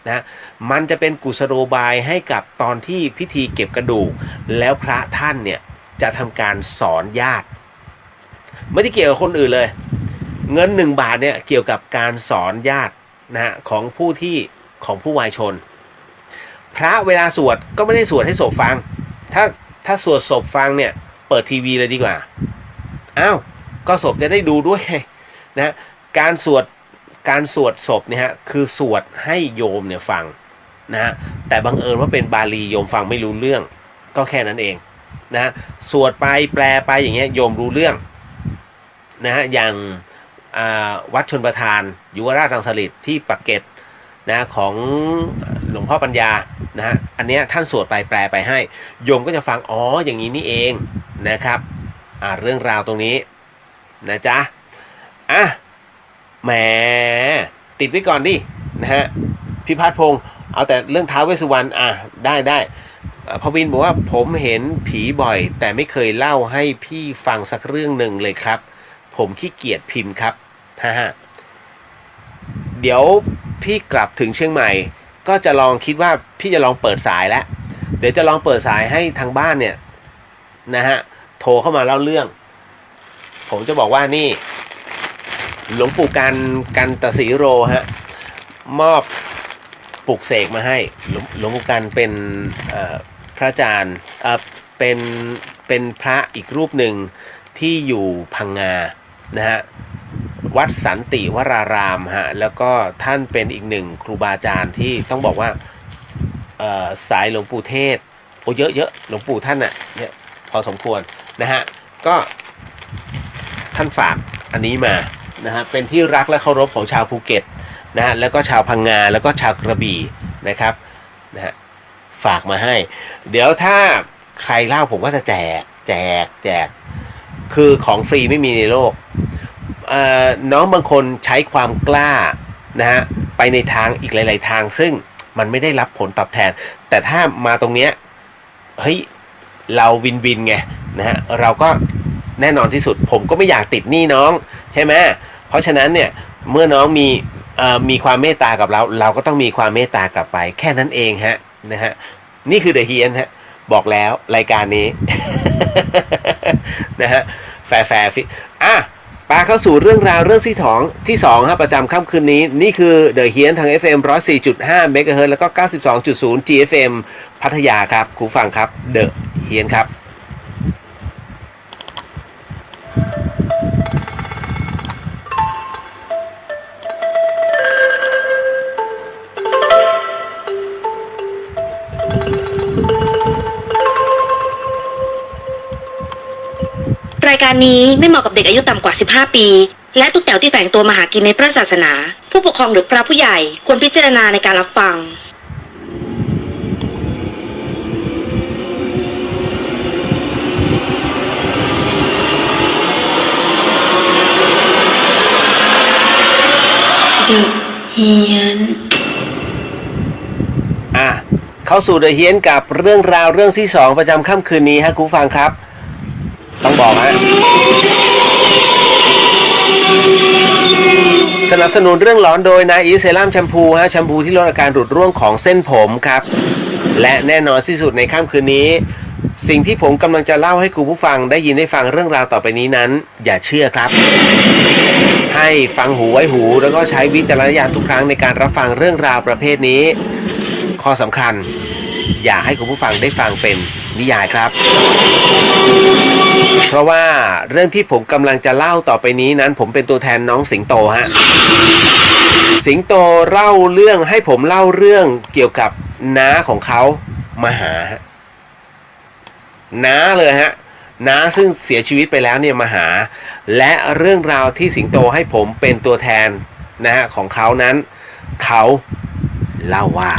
นะมันจะเป็นกุศโลบายให้กับตอนที่พิธีเก็บกระดูกแล้วพระท่านเนี่ยจะทำการสอนญาติไม่ได้เกี่ยวกับคนอื่นเลยเงิน1 บาทเนี่ยเกี่ยวกับการสอนญาตินะฮะของผู้วายชนพระเวลาสวดก็ไม่ได้สวดให้ศพฟังถ้าสวดศพฟังเนี่ยเปิดทีวีเลยดีกว่าอ้าวก็ศพจะได้ดูด้วยนะการสวดศพเนี่ยฮะคือสวดให้โยมเนี่ยฟังนะแต่บังเอิญว่าเป็นบาลีโยมฟังไม่รู้เรื่องก็แค่นั้นเองนะสวดไปแปลไปอย่างเงี้ยโยมรู้เรื่องนะฮะอย่างวัดชนประทานยุวราชรังสฤษฎ์ที่ปากเกร็ดนะของหลวงพ่อปัญญานะฮะอันเนี้ยท่านสวดไปแปลไปให้โยมก็จะฟังอ๋ออย่างนี้นี่เองนะครับเรื่องราวตรงนี้นะจ๊ะแหมติดไว้ก่อนดินะฮะพิพัฒน์พงศ์เอาแต่เรื่องท้าวเวสสุวรรณได้พวินบอกว่าผมเห็นผีบ่อยแต่ไม่เคยเล่าให้พี่ฟังสักเรื่องหนึ่งเลยครับผมขี้เกียจพิมพ์ครับเดี๋ยวพี่กลับถึงเชียงใหม่ก็จะลองคิดว่าพี่จะลองเปิดสายแล้วเดี๋ยวจะลองเปิดสายให้ทางบ้านเนี่ยนะฮะโทรเข้ามาเล่าเรื่องผมจะบอกว่านี่หลวงปู่กันตศรีโรฮะมอบปลุกเสกมาให้หลวงปู่กันเป็นพระอาจารย์เป็นพระอีกรูปหนึ่งที่อยู่พังงานะฮะวัดสันติวรารามฮะแล้วก็ท่านเป็นอีกหนึ่งครูบาอาจารย์ที่ต้องบอกว่าสายหลวงปู่เทศโอ้เยอะหลวงปู่ท่านน่ะเนี่ยพอสมควรนะฮะก็ท่านฝากอันนี้มานะฮะเป็นที่รักและเคารพของชาวภูเก็ตนะฮะแล้วก็ชาวพังงาแล้วก็ชาวกระบี่นะครับนะฮะฝากมาให้เดี๋ยวถ้าใครเล่าผมก็จะแจกคือของฟรีไม่มีในโลกน้องบางคนใช้ความกล้านะฮะไปในทางอีกหลายๆทางซึ่งมันไม่ได้รับผลตอบแทนแต่ถ้ามาตรงเนี้ยเฮ้ยเราวินไงนะฮะเราก็แน่นอนที่สุดผมก็ไม่อยากติดหนี้น้องใช่ไหมเพราะฉะนั้นเนี่ยเมื่อน้องมีความเมตตากับเราก็ต้องมีความเมตตากลับไปแค่นั้นเองฮะนะฮะนี่คือเดอะเฮียนฮะบอกแล้วรายการนี้ นะฮะแฟร์ฟิปาเข้าสู่เรื่องราวเรื่องที่2ครับประจำค่ำคืนนี้นี่คือเดอะเฮียนทาง FM 104.5 MHz แล้วก็ 92.0 GFM พัทยาครับคุณฟังครับเดอะเฮียนครับรายการนี้ไม่เหมาะกับเด็กอายุต่ำกว่า15 ปีและตุ๊กแต๋วที่แฝงตัวมาหากินในพระศาสนาผู้ปกครองหรือพระผู้ใหญ่ควรพิจารณาในการรับฟังเข้าสู่เดอะเฮียนกับเรื่องราวเรื่องที่2ประจำค่ำคืนนี้ฮะคุณฟังครับต้องบอกฮะสนับสนุนเรื่องร้อนโดยนาอีเซรั่มแชมพูฮะแชมพูที่ลดอาการหลุดร่วงของเส้นผมครับและแน่นอนที่สุดในค่ำคืนนี้สิ่งที่ผมกำลังจะเล่าให้คุณผู้ฟังได้ยินได้ฟังเรื่องราวต่อไปนี้นั้นอย่าเชื่อครับให้ฟังหูไว้หูแล้วก็ใช้วิจารณญาณทุกครั้งในการรับฟังเรื่องราวประเภทนี้ข้อสำคัญอย่าให้คุณผู้ฟังได้ฟังเป็นนิยายครับเพราะว่าเรื่องที่ผมกำลังจะเล่าต่อไปนี้นั้นผมเป็นตัวแทนน้องสิงโตฮะสิงโตเล่าเรื่องให้ผมเล่าเรื่องเกี่ยวกับน้าของเขามาหาน้าเลยฮะ น้าซึ่งเสียชีวิตไปแล้วเนี่ยมาหาและเรื่องราวที่สิงโตให้ผมเป็นตัวแทนนะฮะของเขานั้นเขาเล่าว่า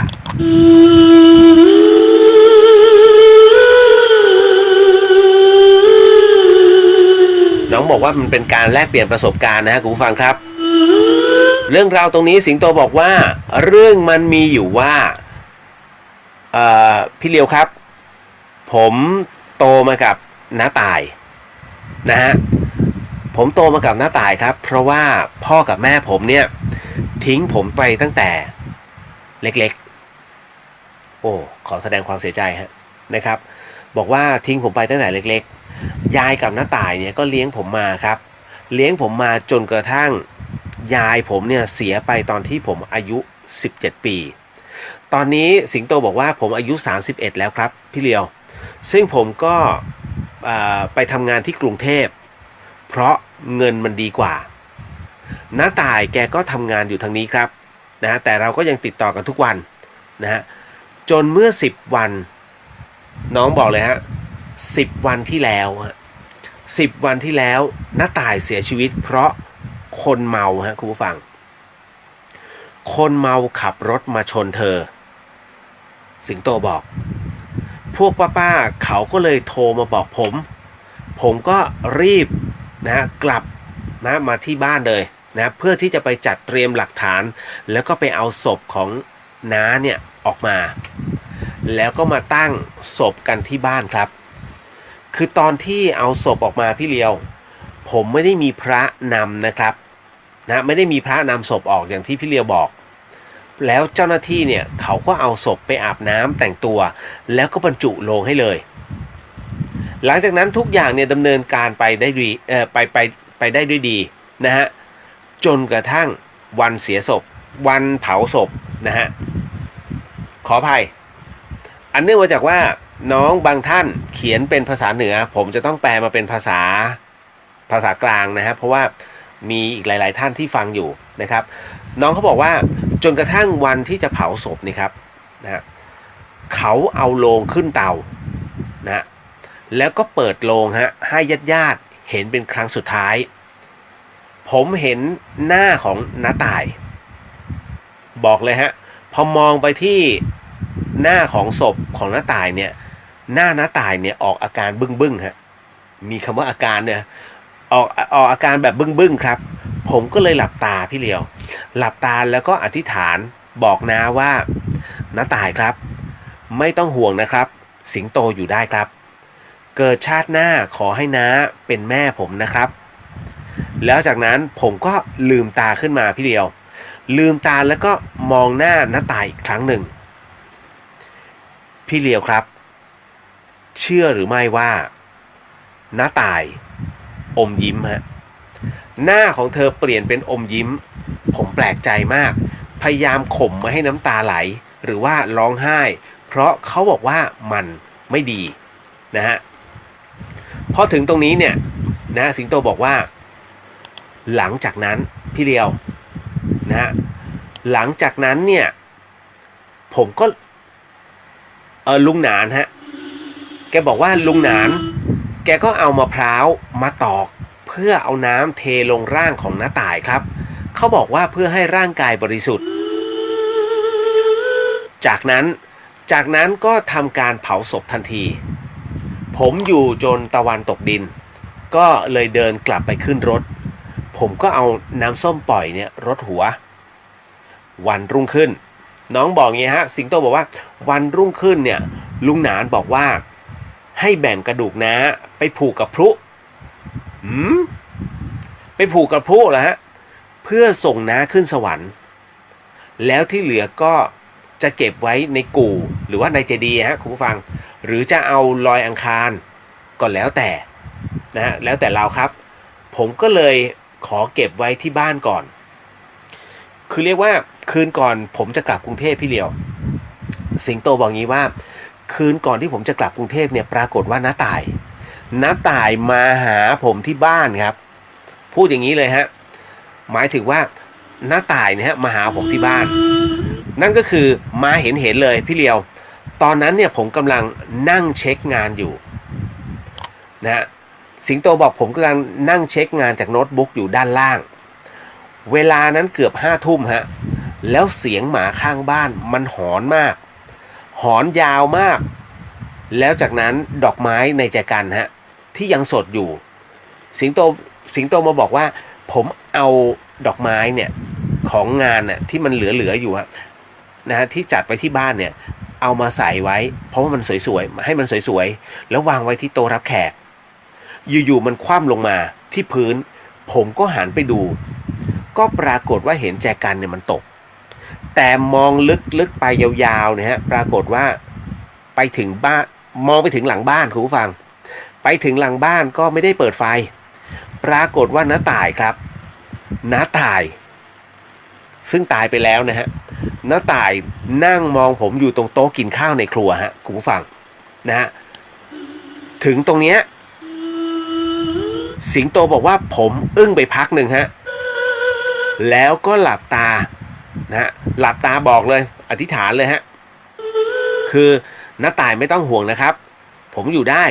น้องบอกว่ามันเป็นการแลกเปลี่ยนประสบการณ์นะฮะคุณผู้ฟังครับเรื่องราวตรงนี้สิงโตบอกว่าเรื่องมันมีอยู่ว่าพี่เลียวครับผมโตมากับน้าตายนะฮะผมโตมากับน้าตายครับเพราะว่าพ่อกับแม่ผมเนี่ยทิ้งผมไปตั้งแต่เล็กๆโอ้ขอแสดงความเสียใจฮะนะครับบอกว่าทิ้งผมไปตั้งแต่เล็กๆยายกับน้าตายเนี่ยก็เลี้ยงผมมาครับเลี้ยงผมมาจนกระทั่งยายผมเนี่ยเสียไปตอนที่ผมอายุ17ปีตอนนี้สิงโตบอกว่าผมอายุ31แล้วครับพี่เลียวซึ่งผมก็ไปทำงานที่กรุงเทพเพราะเงินมันดีกว่าน้าตายแกก็ทำงานอยู่ทางนี้ครับนะฮะแต่เราก็ยังติดต่อกันทุกวันนะฮะจนเมื่อ10วันน้องบอกเลยฮะ10วันที่แล้ว10วันที่แล้วน้าตายเสียชีวิตเพราะคนเมาฮะคุณผู้ฟังคนเมาขับรถมาชนเธอสิงโตบอกพวกป้าๆเขาก็เลยโทรมาบอกผมก็รีบนะกลับนะมาที่บ้านเลยนะเพื่อที่จะไปจัดเตรียมหลักฐานแล้วก็ไปเอาศพของน้าเนี่ยออกมาแล้วก็มาตั้งศพกันที่บ้านครับคือตอนที่เอาศพออกมาพี่เลียวผมไม่ได้มีพระนำนะครับนะไม่ได้มีพระนำศพออกอย่างที่พี่เลียวบอกแล้วเจ้าหน้าที่เนี่ยเขาก็เอาศพไปอาบน้ำแต่งตัวแล้วก็บรรจุโลงให้เลยหลังจากนั้นทุกอย่างเนี่ยดำเนินการไปได้ดีไปได้ด้วยดีนะฮะจนกระทั่งวันเสียศพวันเผาศพนะฮะขออภัยอันเนื่องมาจากว่าน้องบางท่านเขียนเป็นภาษาเหนือผมจะต้องแปลมาเป็นภาษากลางนะฮะเพราะว่ามีอีกหลายๆท่านที่ฟังอยู่นะครับน้องเขาบอกว่าจนกระทั่งวันที่จะเผาศพนี่ครับนะเขาเอาโลงขึ้นเตานะแล้วก็เปิดโลงฮะให้ญาติเห็นเป็นครั้งสุดท้ายผมเห็นหน้าของน้าตายบอกเลยฮะพอมองไปที่หน้าของศพของน้าตายเนี่ยหน้าน้าตายเนี่ยออกอาการบึ้งฮะมีคำว่าอาการเนี่ยออกอาการแบบบึ้งครับผมก็เลยหลับตาพี่เลียวหลับตาแล้วก็อธิษฐานบอกน้าว่าน้าตายครับไม่ต้องห่วงนะครับสิงโตอยู่ได้ครับเกิดชาติหน้าขอให้น้าเป็นแม่ผมนะครับแล้วจากนั้นผมก็ลืมตาขึ้นมาพี่เลียวลืมตาแล้วก็มองหน้าน้าตายอีกครั้งหนึ่งพี่เลียวครับเชื่อหรือไม่ว่าน้าตายอมยิ้มฮะหน้าของเธอเปลี่ยนเป็นอมยิ้มผมแปลกใจมากพยายามข่มไม่ให้น้ำตาไหลหรือว่าร้องไห้เพราะเขาบอกว่ามันไม่ดีนะฮะพอถึงตรงนี้เนี่ยนะสิงโตบอกว่าหลังจากนั้นพี่เลียวนะฮะหลังจากนั้นเนี่ยผมก็ลุงหนานฮะแกบอกว่าลุงหนานแกก็เอามะพร้าวมาตอกเพื่อเอาน้ำเทลงร่างของน้าตายครับเขาบอกว่าเพื่อให้ร่างกายบริสุทธิ์จากนั้นก็ทำการเผาศพทันทีผมอยู่จนตะวันตกดินก็เลยเดินกลับไปขึ้นรถผมก็เอาน้ำส้มปล่อยเนี่ยรดหัววันรุ่งขึ้นน้องบอกงี้ฮะสิงโตบอกว่าวันรุ่งขึ้นเนี่ยลุงหนานบอกว่าให้แบ่งกระดูกน้าไปผูกกับพลุไปผูกกับพลุเหรอฮะเพื่อส่งน้าขึ้นสวรรค์แล้วที่เหลือก็จะเก็บไว้ในกู่หรือว่าในเจดีย์ฮะคุณผู้ฟังหรือจะเอาลอยอังคารก็แล้วแต่นะฮะแล้วแต่เราครับผมก็เลยขอเก็บไว้ที่บ้านก่อนคือเรียกว่าคืนก่อนผมจะกลับกรุงเทพพี่เลียวสิงโตบอกงี้ว่าคืนก่อนที่ผมจะกลับกรุงเทพเนี่ยปรากฏว่าน้าตายมาหาผมที่บ้านครับพูดอย่างนี้เลยฮะหมายถึงว่าน้าตายเนี่ยมาหาผมที่บ้านนั่นก็คือมาเห็นเลยพี่เลียวตอนนั้นเนี่ยผมกำลังนั่งเช็คงานอยู่ นะฮะสิงโตบอกผมกำลังนั่งเช็คงานจากโน้ตบุ๊กอยู่ด้านล่างเวลานั้นเกือบ5 ทุ่มฮะแล้วเสียงหมาข้างบ้านมันหอนมากหอนยาวมากแล้วจากนั้นดอกไม้ในแจกันฮะที่ยังสดอยู่สิงโตมาบอกว่าผมเอาดอกไม้เนี่ยของงานน่ะที่มันเหลืออยู่นะฮะที่จัดไปที่บ้านเนี่ยเอามาใส่ไว้เพราะว่ามันสวยๆให้มันสวยๆแล้ววางไว้ที่โต๊ะรับแขกอยู่ๆมันคว่ำลงมาที่พื้นผมก็หันไปดูก็ปรากฏว่าเห็นแจกันเนี่ยมันตกแต่มองลึกๆไปยาวๆเนี่ยฮะปรากฏว่าไปถึงบ้านมองไปถึงหลังบ้านคุณผู้ฟังไปถึงหลังบ้านก็ไม่ได้เปิดไฟปรากฏว่าน้าต่ายครับน้าต่ายซึ่งตายไปแล้วนะฮะน้าต่ายนั่งมองผมอยู่ตรงโต๊ะกินข้าวในครัวฮะคุณผู้ฟังนะฮะถึงตรงเนี้ยสิงโตบอกว่าผมอึ้งไปพักหนึ่งฮะแล้วก็หลับตานะฮะหลับตาบอกเลยอธิษฐานเลยฮะคือน้าต่ายไม่ต้องห่วงนะครับผมอยู่ได้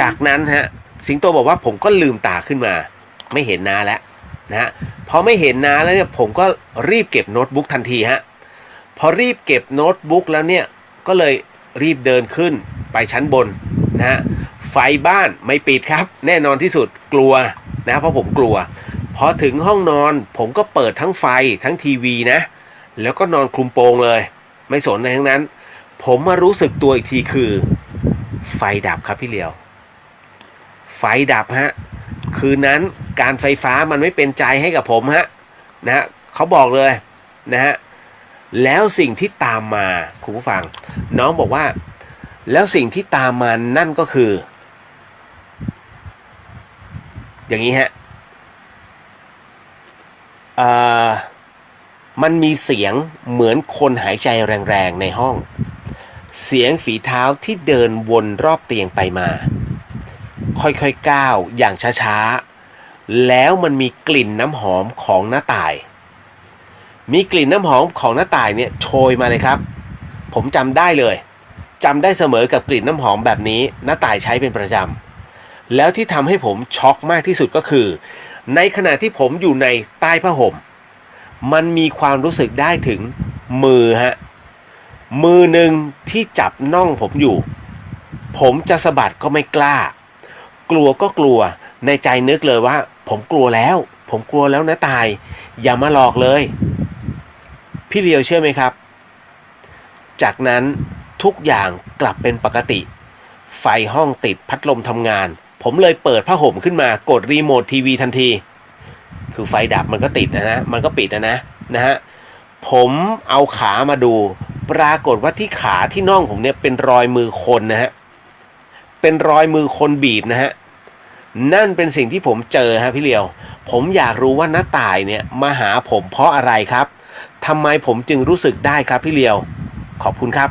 จากนั้นฮะสิงโตบอกว่าผมก็ลืมตาขึ้นมาไม่เห็นน้าแล้วนะฮะพอไม่เห็นน้าแล้วเนี่ยผมก็รีบเก็บโน้ตบุ๊กทันทีฮะพอรีบเก็บโน้ตบุ๊กแล้วเนี่ยก็เลยรีบเดินขึ้นไปชั้นบนนะฮะไฟบ้านไม่ปิดครับแน่นอนที่สุดกลัวนะเพราะผมกลัวพอถึงห้องนอนผมก็เปิดทั้งไฟทั้งทีวีนะแล้วก็นอนคลุมโปงเลยไม่สนอะไรทั้งนั้นผมมารู้สึกตัวอีกทีคือไฟดับครับพี่เหลียวไฟดับฮะคืนนั้นการไฟฟ้ามันไม่เป็นใจให้กับผมฮะนะฮะเขาบอกเลยนะฮะแล้วสิ่งที่ตามมาคุณผู้ฟังน้องบอกว่าแล้วสิ่งที่ตามมานั่นก็คืออย่างนี้ฮะมันมีเสียงเหมือนคนหายใจแรงๆในห้องเสียงฝีเท้าที่เดินวนรอบเตียงไปมาค่อยๆก้าวอย่างช้าๆแล้วมันมีกลิ่นน้ำหอมของน้าต่ายมีกลิ่นน้ำหอมของน้าต่ายเนี่ยโชยมาเลยครับผมจำได้เลยจำได้เสมอกับกลิ่นน้ำหอมแบบนี้น้าต่ายใช้เป็นประจำแล้วที่ทำให้ผมช็อกมากที่สุดก็คือในขณะที่ผมอยู่ในใต้ผ้าห่มมันมีความรู้สึกได้ถึงมือหนึ่งที่จับน่องผมอยู่ผมจะสะบัดก็ไม่กล้ากลัวก็กลัวในใจนึกเลยว่าผมกลัวแล้วนะตายอย่ามาหลอกเลยพี่เลียวเชื่อไหมครับจากนั้นทุกอย่างกลับเป็นปกติไฟห้องติดพัดลมทำงานผมเลยเปิดผ้าห่มขึ้นมากดรีโมททีวีทันทีคือไฟดับมันก็ติดนะมันก็ปิดนะฮะผมเอาขามาดูปรากฏว่าที่ขาที่น่องผมเนี่ยเป็นรอยมือคนนะฮะเป็นรอยมือคนบีบนะฮะนั่นเป็นสิ่งที่ผมเจอฮะพี่เลียวผมอยากรู้ว่าน้าต่ายเนี่ยมาหาผมเพราะอะไรครับทำไมผมจึงรู้สึกได้ครับพี่เลียวขอบคุณครับ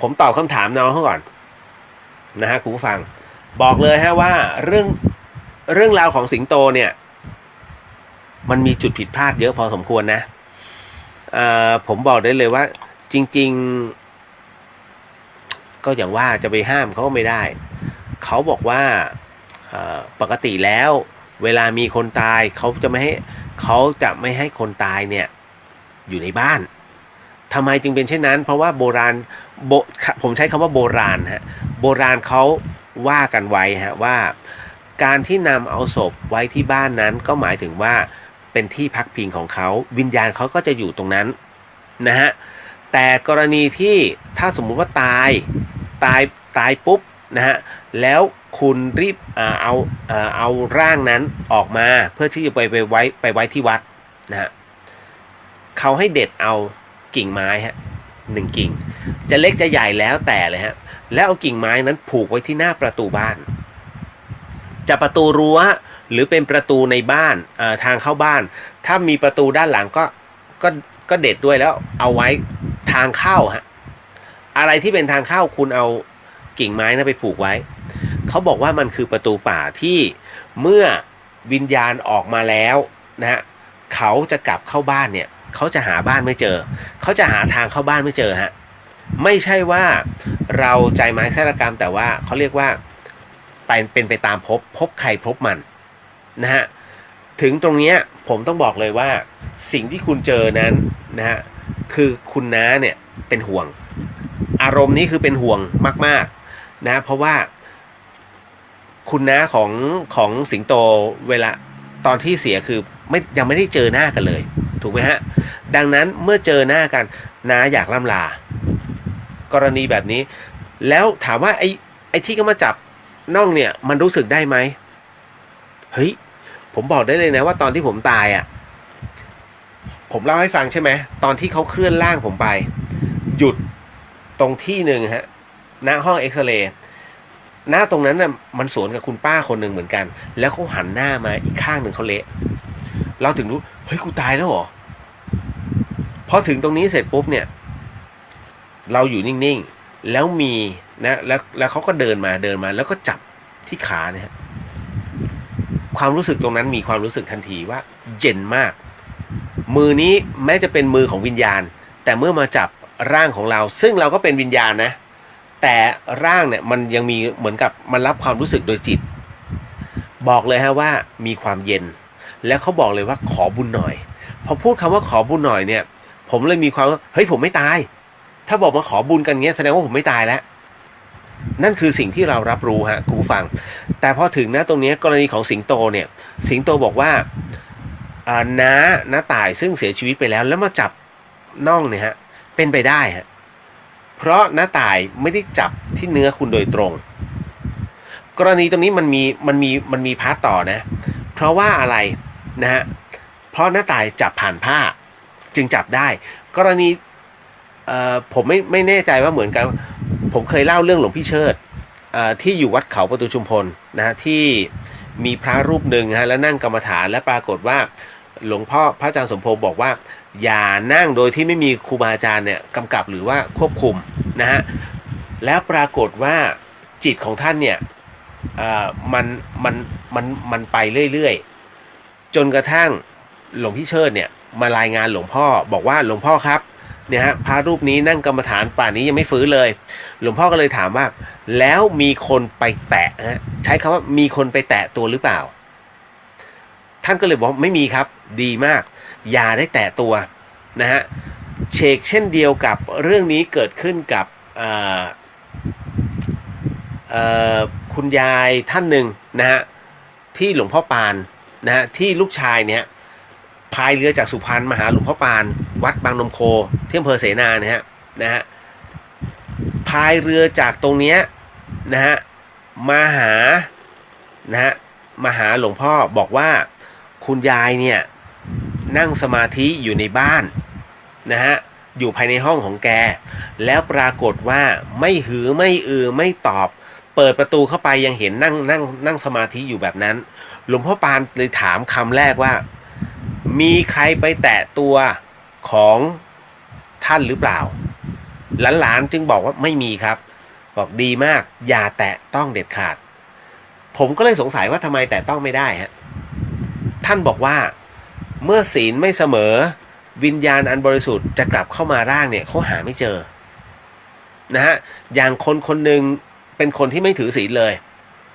ผมตอบคำถามน้องเขาก่อนนะฮะคุณผู้ฟังบอกเลยฮะว่าเรื่องราวของสิงโตเนี่ยมันมีจุดผิดพลาดเยอะพอสมควรนะผมบอกได้เลยว่าจริงๆก็อย่างว่าจะไปห้ามเขาก็ไม่ได้เขาบอกว่าปกติแล้วเวลามีคนตายเขาจะไม่ให้คนตายเนี่ยอยู่ในบ้านทำไมจึงเป็นเช่นนั้นเพราะว่าผมใช้คำว่าโบราณฮะโบราณเขาว่ากันไว้ฮะว่าการที่นำเอาศพไว้ที่บ้านนั้นก็หมายถึงว่าเป็นที่พักพิงของเขาวิญญาณเขาก็จะอยู่ตรงนั้นนะฮะแต่กรณีที่ถ้าสมมุติว่าตายปุ๊บนะฮะแล้วคุณรีบเอาร่างนั้นออกมาเพื่อที่จะไปไว้ที่วัดนะฮะเขาให้เด็ดเอากิ่งไม้ฮะ1 กิ่งจะเล็กจะใหญ่แล้วแต่เลยฮะแล้วเอากิ่งไม้นั้นผูกไว้ที่หน้าประตูบ้านจะประตูรั้วหรือเป็นประตูในบ้านทางเข้าบ้านถ้ามีประตูด้านหลังก็เด็ดด้วยแล้วเอาไว้ทางเข้าฮะอะไรที่เป็นทางเข้าคุณเอากิ่งไม้นั้นไปผูกไว้เขาบอกว่ามันคือประตูป่าที่เมื่อวิญญาณออกมาแล้วนะฮะเขาจะกลับเข้าบ้านเนี่ยเขาจะหาบ้านไม่เจอเขาจะหาทางเข้าบ้านไม่เจอฮะ ไม่ใช่ว่าเราใจไม้แสรกรรมแต่ว่าเขาเรียกว่าเป็นไปตามพบใครพบมันนะฮะถึงตรงเนี้ยผมต้องบอกเลยว่าสิ่งที่คุณเจอนั้นนะฮะคือคุณน้าเนี่ยเป็นห่วงอารมณ์นี้คือเป็นห่วงมากๆนะเพราะว่าคุณน้าของสิงโตเวลาตอนที่เสียคือยังไม่ได้เจอหน้ากันเลยถูกไหมฮะดังนั้นเมื่อเจอหน้ากันน้าอยากล่ำลากรณีแบบนี้แล้วถามว่าไอ้ที่เขามาจับน่องเนี่ยมันรู้สึกได้ไหมเฮ้ยผมบอกได้เลยนะว่าตอนที่ผมตายอ่ะผมเล่าให้ฟังใช่ไหมตอนที่เขาเคลื่อนร่างผมไปหยุดตรงที่หนึ่งฮะหน้าห้องเอ็กซเรย์หน้าตรงนั้นน่ะมันสวนกับคุณป้าคนหนึ่งเหมือนกันแล้วเขาหันหน้ามาอีกข้างหนึ่งเขาเละเราถึงรู้เฮ้ยกูตายแล้วเหรอพอถึงตรงนี้เสร็จปุ๊บเนี่ยเราอยู่นิ่งๆแล้วมีนะแล้วเขาก็เดินมาแล้วก็จับที่ขาเนี่ยความรู้สึกตรงนั้นมีความรู้สึกทันทีว่าเย็นมากมือนี้แม้จะเป็นมือของวิญญาณแต่เมื่อมาจับร่างของเราซึ่งเราก็เป็นวิญญาณนะแต่ร่างเนี่ยมันยังมีเหมือนกับมันรับความรู้สึกโดยจิตบอกเลยฮะว่ามีความเย็นแล้วเขาบอกเลยว่าขอบุญหน่อยพอพูดคำว่าขอบุญหน่อยเนี่ยผมเลยมีความว่าเฮ้ยผมไม่ตายถ้าบอกมาขอบุญกันเงี้ยแสดงว่าผมไม่ตายแล้วนั่นคือสิ่งที่เรารับรู้ฮะคุณผู้ฟังแต่พอถึงนะตรงนี้กรณีของสิงโตเนี่ยสิงโตบอกว่าน้าตายซึ่งเสียชีวิตไปแล้วมาจับน่องเนี่ยฮะเป็นไปได้ฮะเพราะน้าตายไม่ได้จับที่เนื้อคุณโดยตรงกรณีตรงนี้มันมีพาร์ทต่อนะเพราะว่าอะไรนะฮะเพราะน้าตายจับผ่านผ้าจึงจับได้กรณีผมไม่แน่ใจว่าเหมือนกันผมเคยเล่าเรื่องหลวงพี่เชิดที่อยู่วัดเขาประตูชุมพลนะที่มีพระรูปหนึ่งฮะแล้วนั่งกรรมฐานและปรากฏว่าหลวงพ่อพระอาจารย์สมพงศ์บอกว่าอย่านั่งโดยที่ไม่มีครูบาอาจารย์เนี่ยกำกับหรือว่าควบคุมนะฮะแล้วปรากฏว่าจิตของท่านเนี่ยมันไปเรื่อยๆจนกระทั่งหลวงพี่เชิดเนี่ยมารายงานหลวงพ่อบอกว่าหลวงพ่อครับเนี่ยฮะพระรูปนี้นั่งกรรมฐานป่านนี้ยังไม่ฟื้นเลยหลวงพ่อก็เลยถามว่าแล้วมีคนไปแตะนะใช้คำว่ามีคนไปแตะตัวหรือเปล่าท่านก็เลยบอกไม่มีครับดีมากอย่าได้แตะตัวนะฮะเชกเช่นเดียวกับเรื่องนี้เกิดขึ้นกับคุณยายท่านหนึ่งนะฮะที่หลวงพ่อปานนะฮะที่ลูกชายเนี่ยพายเรือจากสุพรรณมาหาหลวงพ่อปานวัดบางนมโคที่อำเภอเสนานะฮะพายเรือจากตรงเนี้ยนะฮะมาหาหลวงพ่อบอกว่าคุณยายเนี่ยนั่งสมาธิอยู่ในบ้านนะฮะอยู่ภายในห้องของแกแล้วปรากฏว่าไม่หือไม่ไม่ตอบเปิดประตูเข้าไปยังเห็นนั่งสมาธิอยู่แบบนั้นหลวงพ่อปานเลยถามคำแรกว่ามีใครไปแตะตัวของท่านหรือเปล่าหลานจึงบอกว่าไม่มีครับบอกดีมากอย่าแตะต้องเด็ดขาดผมก็เลยสงสัยว่าทำไมแตะต้องไม่ได้ฮะท่านบอกว่าเมื่อศีลไม่เสมอวิญญาณอันบริสุทธิ์จะกลับเข้ามาร่างเนี่ยเขาหาไม่เจอนะฮะอย่างคนหนึ่งเป็นคนที่ไม่ถือศีลเลย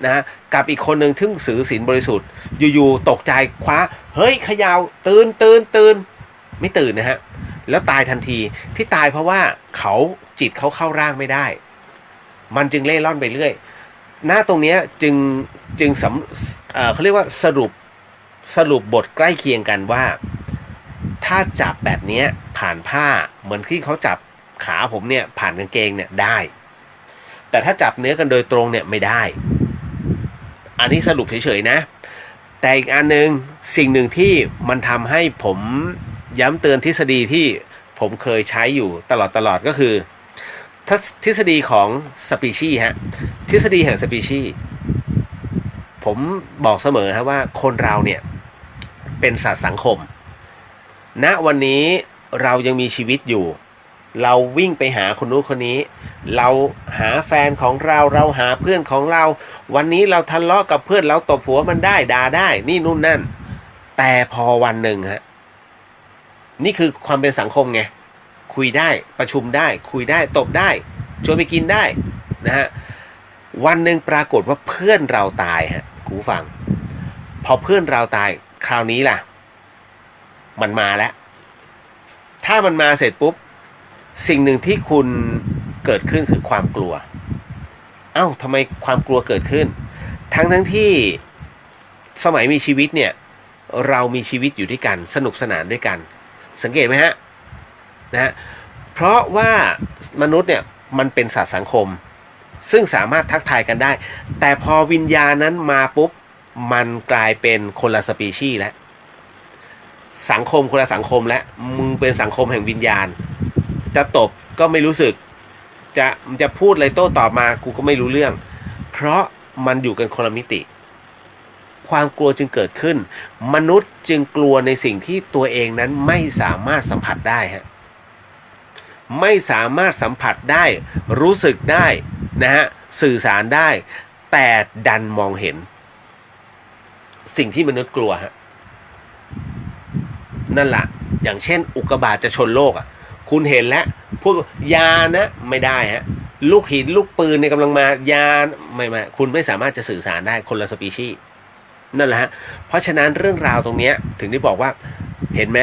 นะฮะกับอีกคนหนึ่งที่ถือศีลบริสุทธิ์อยู่ๆตกใจคว้าเฮ้ยเขย่าตื่นไม่ตื่นนะฮะแล้วตายทันทีที่ตายเพราะว่าจิตเขาเข้าร่างไม่ได้มันจึงเล่ร่อนไปเรื่อยหน้าตรงนี้จึงเขาเรียกว่าสรุปบทใกล้เคียงกันว่าถ้าจับแบบนี้ผ่านผ้าเหมือนที่เขาจับขาผมเนี่ยผ่านกางเกงเนี่ยได้แต่ถ้าจับเนื้อกันโดยตรงเนี่ยไม่ได้อันนี้สรุปเฉยๆนะแต่อีกอันนึงสิ่งหนึ่งที่มันทำให้ผมย้ำเตือนทฤษฎีที่ผมเคยใช้อยู่ตลอดก็คือทฤษฎีของสปีชีส์ฮะทฤษฎีแห่งสปีชีส์ผมบอกเสมอครับว่าคนเราเนี่ยเป็นสัตว์สังคมณวันนี้เรายังมีชีวิตอยู่เราวิ่งไปหาคนนู้นคนนี้เราหาแฟนของเราหาเพื่อนของเราวันนี้เราทะเลาะกับเพื่อนเราตบหัวมันได้ด่าได้นี่นู่นนั่นแต่พอวันหนึ่งฮะนี่คือความเป็นสังคมไง คุยได้ประชุมได้คุยได้ตบได้ชวนไปกินได้นะฮะวันหนึ่งปรากฏว่าเพื่อนเราตายฮะคุณผู้ฟังพอเพื่อนเราตายคราวนี้ล่ะมันมาแล้วถ้ามันมาเสร็จปุ๊บสิ่งหนึ่งที่คุณเกิดขึ้นคือความกลัวเอ้าทำไมความกลัวเกิดขึ้นทั้งที่สมัยมีชีวิตเนี่ยเรามีชีวิตอยู่ด้วยกันสนุกสนานด้วยกันสังเกตไหมฮะนะฮะเพราะว่ามนุษย์เนี่ยมันเป็นสัตว์สังคมซึ่งสามารถทักทายกันได้แต่พอวิญญาณนั้นมาปุ๊บมันกลายเป็นคนละสปีชีส์แล้วสังคมคนละสังคมแล้วมึงเป็นสังคมแห่งวิญญาณจะตบก็ไม่รู้สึกจะพูดอะไรโต้ตอบมากูก็ไม่รู้เรื่องเพราะมันอยู่กันคนละมิติความกลัวจึงเกิดขึ้นมนุษย์จึงกลัวในสิ่งที่ตัวเองนั้นไม่สามารถสัมผัสได้ฮะไม่สามารถสัมผัสได้รู้สึกได้นะฮะสื่อสารได้แต่ดันมองเห็นสิ่งที่มนุษย์กลัวฮะนั่นแหละอย่างเช่นอุกกาบาตจะชนโลกอ่ะคุณเห็นแล้วพูดยานะไม่ได้ฮะลูกหินลูกปืนในกำลังมายาไม่คุณไม่สามารถจะสื่อสารได้คนละสปีชีส์นั่นแหละฮะเพราะฉะนั้นเรื่องราวตรงนี้ถึงได้บอกว่าเห็นไหม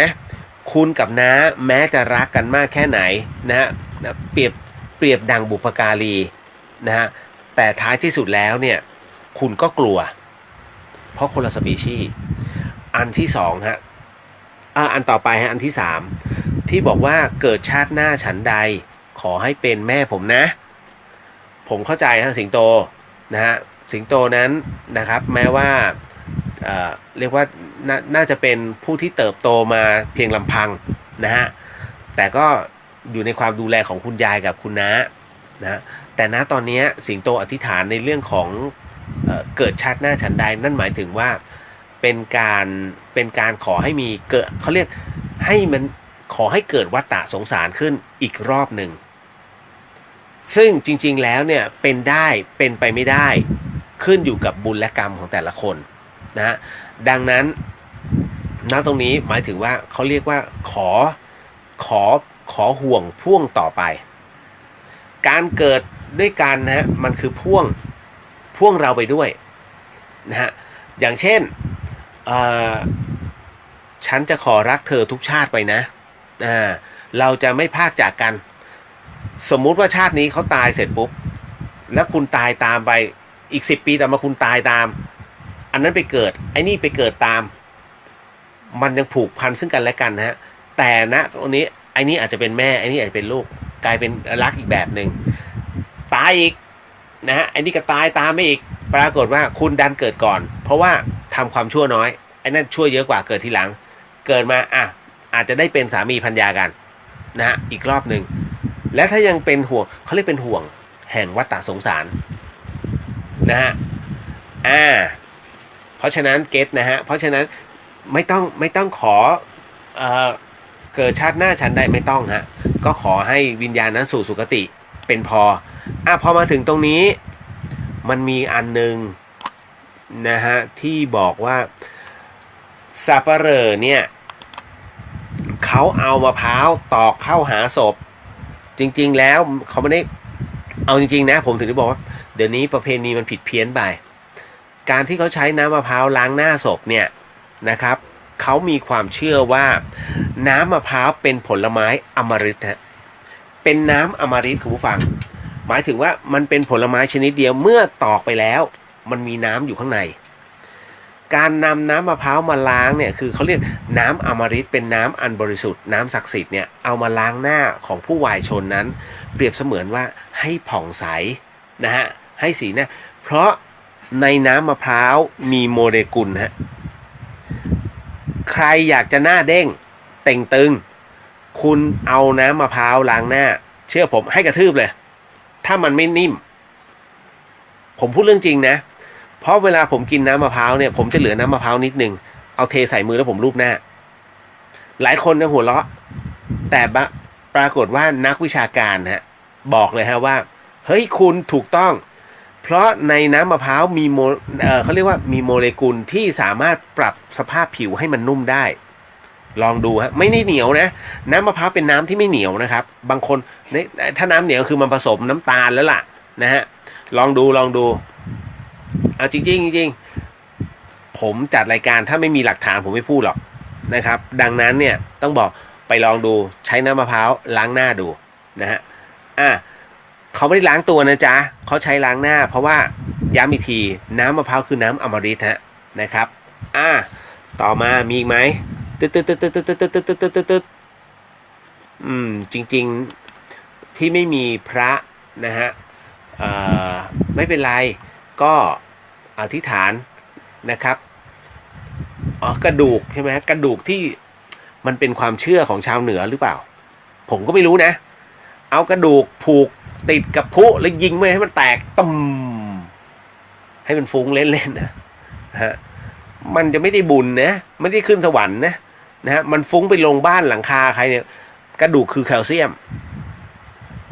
คุณกับน้าแม้จะรักกันมากแค่ไหนนะฮะเปรียบดังบุพการีนะฮะแต่ท้ายที่สุดแล้วเนี่ยคุณก็กลัวเพราะคนละสปีชีส์อันที่สองฮะอันต่อไปฮะอันที่สามที่บอกว่าเกิดชาติหน้าฉันใดขอให้เป็นแม่ผมนะผมเข้าใจฮะสิงโตนะฮะสิงโตนั้นนะครับแม้ว่าเรียกว่าน่าจะเป็นผู้ที่เติบโตมาเพียงลำพังนะฮะแต่ก็อยู่ในความดูแลของคุณยายกับคุณน้านะแต่ณตอนนี้สิงโตอธิษฐานในเรื่องของเกิดชาติหน้าฉันใดนั่นหมายถึงว่าเป็นการขอให้มีเกิดเขาเรียกให้มันขอให้เกิดวัฏฏะสงสารขึ้นอีกรอบหนึ่งซึ่งจริงๆแล้วเนี่ยเป็นได้เป็นไปไม่ได้ขึ้นอยู่กับบุญและกรรมของแต่ละคนนะดังนั้นณตรงนี้หมายถึงว่าเขาเรียกว่าขอห่วงพ่วงต่อไปการเกิดด้วยกันนะฮะมันคือพ่วงเราไปด้วยนะฮะอย่างเช่นฉันจะขอรักเธอทุกชาติไปนะเราจะไม่พรากจากกันสมมุติว่าชาตินี้เขาตายเสร็จปุ๊บแล้วคุณตายตามไปอีก10 ปีต่อมาคุณตายตามอันนั้นไปเกิดไอ้นี่ไปเกิดตามมันยังผูกพันซึ่งกันและกันนะฮะแต่ณตรงนี้ไอ้นี่อาจจะเป็นแม่ไอ้นี่อาจจะเป็นลูกกลายเป็นรักอีกแบบหนึ่งตายอีกนะฮะไอ้นี่ก็ตายตามไปอีกปรากฏว่าคุณดันเกิดก่อนเพราะว่าทำความชั่วน้อยไอ้นั่นชั่วเยอะกว่าเกิดทีหลังเกิดมาอาจจะได้เป็นสามีภรรยากันนะฮะอีกรอบหนึ่งและถ้ายังเป็นห่วงเขาเรียกเป็นห่วงแห่งวัฏฏะสงสารนะฮะเพราะฉะนั้นเก็ตนะฮะเพราะฉะนั้นไม่ต้องขอเกิดชาติหน้าฉันใดไม่ต้องฮะก็ขอให้วิญญาณนั้นสู่สุคติเป็นพอมาถึงตรงนี้มันมีอันนึงนะฮะที่บอกว่าสับปะเหร่อเนี่ยเขาเอามะพร้าวตอกเข้าหาศพจริงๆแล้วเขาไม่ได้เอาจริงๆนะผมถึงได้บอกว่าเดี๋ยวนี้ประเพณีมันผิดเพี้ยนไปการที่เขาใช้น้ำมะพร้าวล้างหน้าศพเนี่ยนะครับเขามีความเชื่อว่าน้ำมะพร้าวเป็นผลไม้อมฤตฮะเป็นน้ำอมฤตคุณผู้ฟังหมายถึงว่ามันเป็นผลไม้ชนิดเดียวเมื่อตอกไปแล้วมันมีน้ำอยู่ข้างในการนำน้ำมะพร้าวมาล้างเนี่ยคือเขาเรียกน้ำอมฤตเป็นน้ำอันบริสุทธิ์น้ำศักดิ์สิทธิ์เนี่ยเอามาล้างหน้าของผู้วายชนนั้นเปรียบเสมือนว่าให้ผ่องใสนะฮะให้สีหน้าเพราะในน้ำมะพร้าวมีโมเลกุลฮะใครอยากจะหน้าเด้งเต่งตึงคุณเอาน้ำมะพร้าวล้างหน้าเชื่อผมให้กระทืบเลยถ้ามันไม่นิ่มผมพูดเรื่องจริงนะเพราะเวลาผมกินน้ำมะพร้าวเนี่ยผมจะเหลือน้ำมะพร้าวนิดนึงเอาเทใส่มือแล้วผมลูบหน้าหลายคนจะหัวเราะแต่ปรากฏว่านักวิชาการฮะบอกเลยฮะว่าเฮ้ยคุณถูกต้องเพราะในน้ำมะพร้าวมีเขาเรียกว่ามีโมเลกุลที่สามารถปรับสภาพผิวให้มันนุ่มได้ ลองดูฮะไม่ได้เหนียวนะน้ำมะพร้าวเป็นน้ำที่ไม่เหนียวนะครับบางคนถ้าน้ำเหนียวคือมันผสมน้ำตาลแล้วล่ะนะฮะลองดูเอาจริงผมจัดรายการถ้าไม่มีหลักฐานผมไม่พูดหรอกนะครับดังนั้นเนี่ยต้องบอกไปลองดูใช้น้ำมะพร้าวล้างหน้าดูนะฮะเขาไม่ได้ล้างตัวนะจ๊ะเขาใช้ล้างหน้าเพราะว่าย้ำอีกทีน้ำมะพร้าวคือน้ำอมฤตฮะนะครับต่อมามีอีกไหมจริงๆที่ไม่มีพระนะฮะไม่เป็นไรก็อธิษฐานนะครับกระดูกใช่ไหมกระดูกที่มันเป็นความเชื่อของชาวเหนือหรือเปล่าผมก็ไม่รู้นะเอากระดูกผูกติดกับพุแล้วยิงไม่ให้มันแตกตุ้มให้มันฟุ้งเล่นๆนะฮะมันจะไม่ได้บุญนะไม่ได้ขึ้นสวรรค์นะฮะมันฟุ้งไปลงบ้านหลังคาใครเนี่ยกระดูกคือแคลเซียม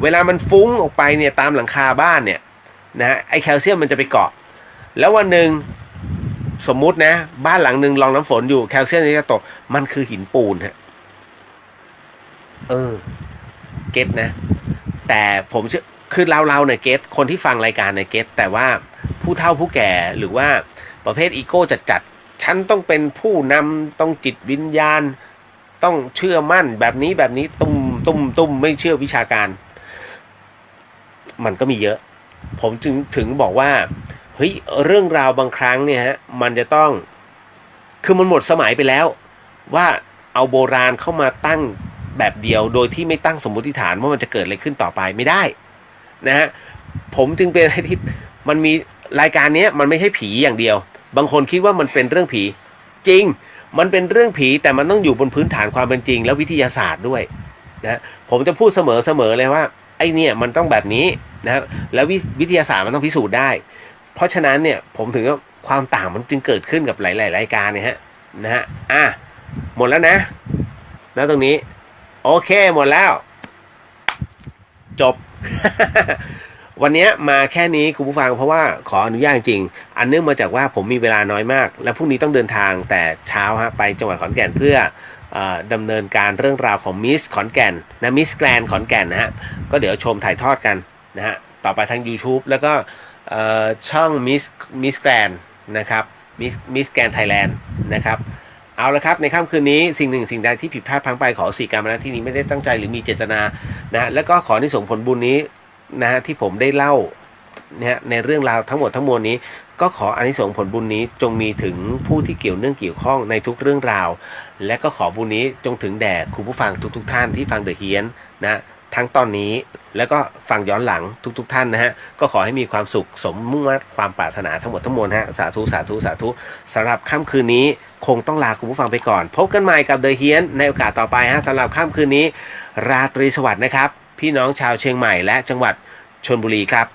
เวลามันฟุ้งออกไปเนี่ยตามหลังคาบ้านเนี่ยนะฮะไอแคลเซียมมันจะไปเกาะแล้ววันหนึ่งสมมุตินะบ้านหลังหนึ่งรองน้ำฝนอยู่แคลเซียมจะตกมันคือหินปูนฮะเก็ตนะแต่ผมเชื่อคือเราเนี่ยเก็ตคนที่ฟังรายการเนี่ยเก็ตแต่ว่าผู้เฒ่าผู้แก่หรือว่าประเภทอีโก้จัดฉันต้องเป็นผู้นำต้องจิตวิญญาณต้องเชื่อมั่นแบบนี้ตุ้มไม่เชื่อวิชาการมันก็มีเยอะผมถึงบอกว่าเฮ้ยเรื่องราวบางครั้งเนี่ยฮะมันจะต้องคือมันหมดสมัยไปแล้วว่าเอาโบราณเข้ามาตั้งแบบเดียวโดยที่ไม่ตั้งสมมติฐานว่ามันจะเกิดอะไรขึ้นต่อไปไม่ได้นะฮะผมจึงเป็นอะไรที่มันมีรายการนี้มันไม่ใช่ผีอย่างเดียวบางคนคิดว่ามันเป็นเรื่องผีจริงมันเป็นเรื่องผีแต่มันต้องอยู่บนพื้นฐานความเป็นจริงและวิทยาศาสตร์ด้วยนะผมจะพูดเสมอเลยว่าไอ้เนี่ยมันต้องแบบนี้นะแล้ววิทยาศาสตร์มันต้องพิสูจน์ได้เพราะฉะนั้นเนี่ยผมถึงว่าความต่างมันจึงเกิดขึ้นกับหลายๆรายการเนี่ยฮะนะฮะหมดแล้วนะตรงนี้โอเคหมดแล้วจบ วันนี้มาแค่นี้คุณผู้ฟังเพราะว่าขออนุญาตจริงอันเนื่องมาจากว่าผมมีเวลาน้อยมากและพรุ่งนี้ต้องเดินทางแต่เช้าฮะไปจังหวัดขอนแก่นเพื่อดำเนินการเรื่องราวของมิสขอนแก่นนะมิสแกรนขอนแก่นนะฮะก็เดี๋ยวชมถ่ายทอดกันนะฮะต่อไปทาง YouTube แล้วก็ช่องมิสแกรนนะครับมิสแกรนไทยแลนด์นะครับเอาละครับในค่ำคืนนี้สิ่งหนึ่งสิ่งใดที่ผิดพลาดพลั้งไปขอสี่การมาณที่นี้ไม่ได้ตั้งใจหรือมีเจตนานะแล้วก็ขอที่ส่งผลบุญนี้นะฮะที่ผมได้เล่าเนี่ยในเรื่องราวทั้งหมดทั้งมวลนี้ก็ขออานิสงส์ผลบุญนี้จงมีถึงผู้ที่เกี่ยวข้องในทุกเรื่องราวและก็ขอบุญนี้จงถึงแด่คุณผู้ฟังทุกท่านที่ฟังเดอะเฮียนนะทั้งตอนนี้แล้วก็ฟังย้อนหลังทุกท่านนะฮะก็ขอให้มีความสุขสมมุ่งมั่นความปรารถนาทั้งหมดทั้งมวลฮะสาธุสำหรับค่ำคืนนี้คงต้องลาคุณผู้ฟังไปก่อนพบกันใหม่กับเดอะเฮียนในโอกาสต่อไปฮะสำหรับค่ำคืนนี้ราตรีสวัสดิ์นะครับพี่น้องชาวเชียงใหม่และจังหวัดชลบุรีครับ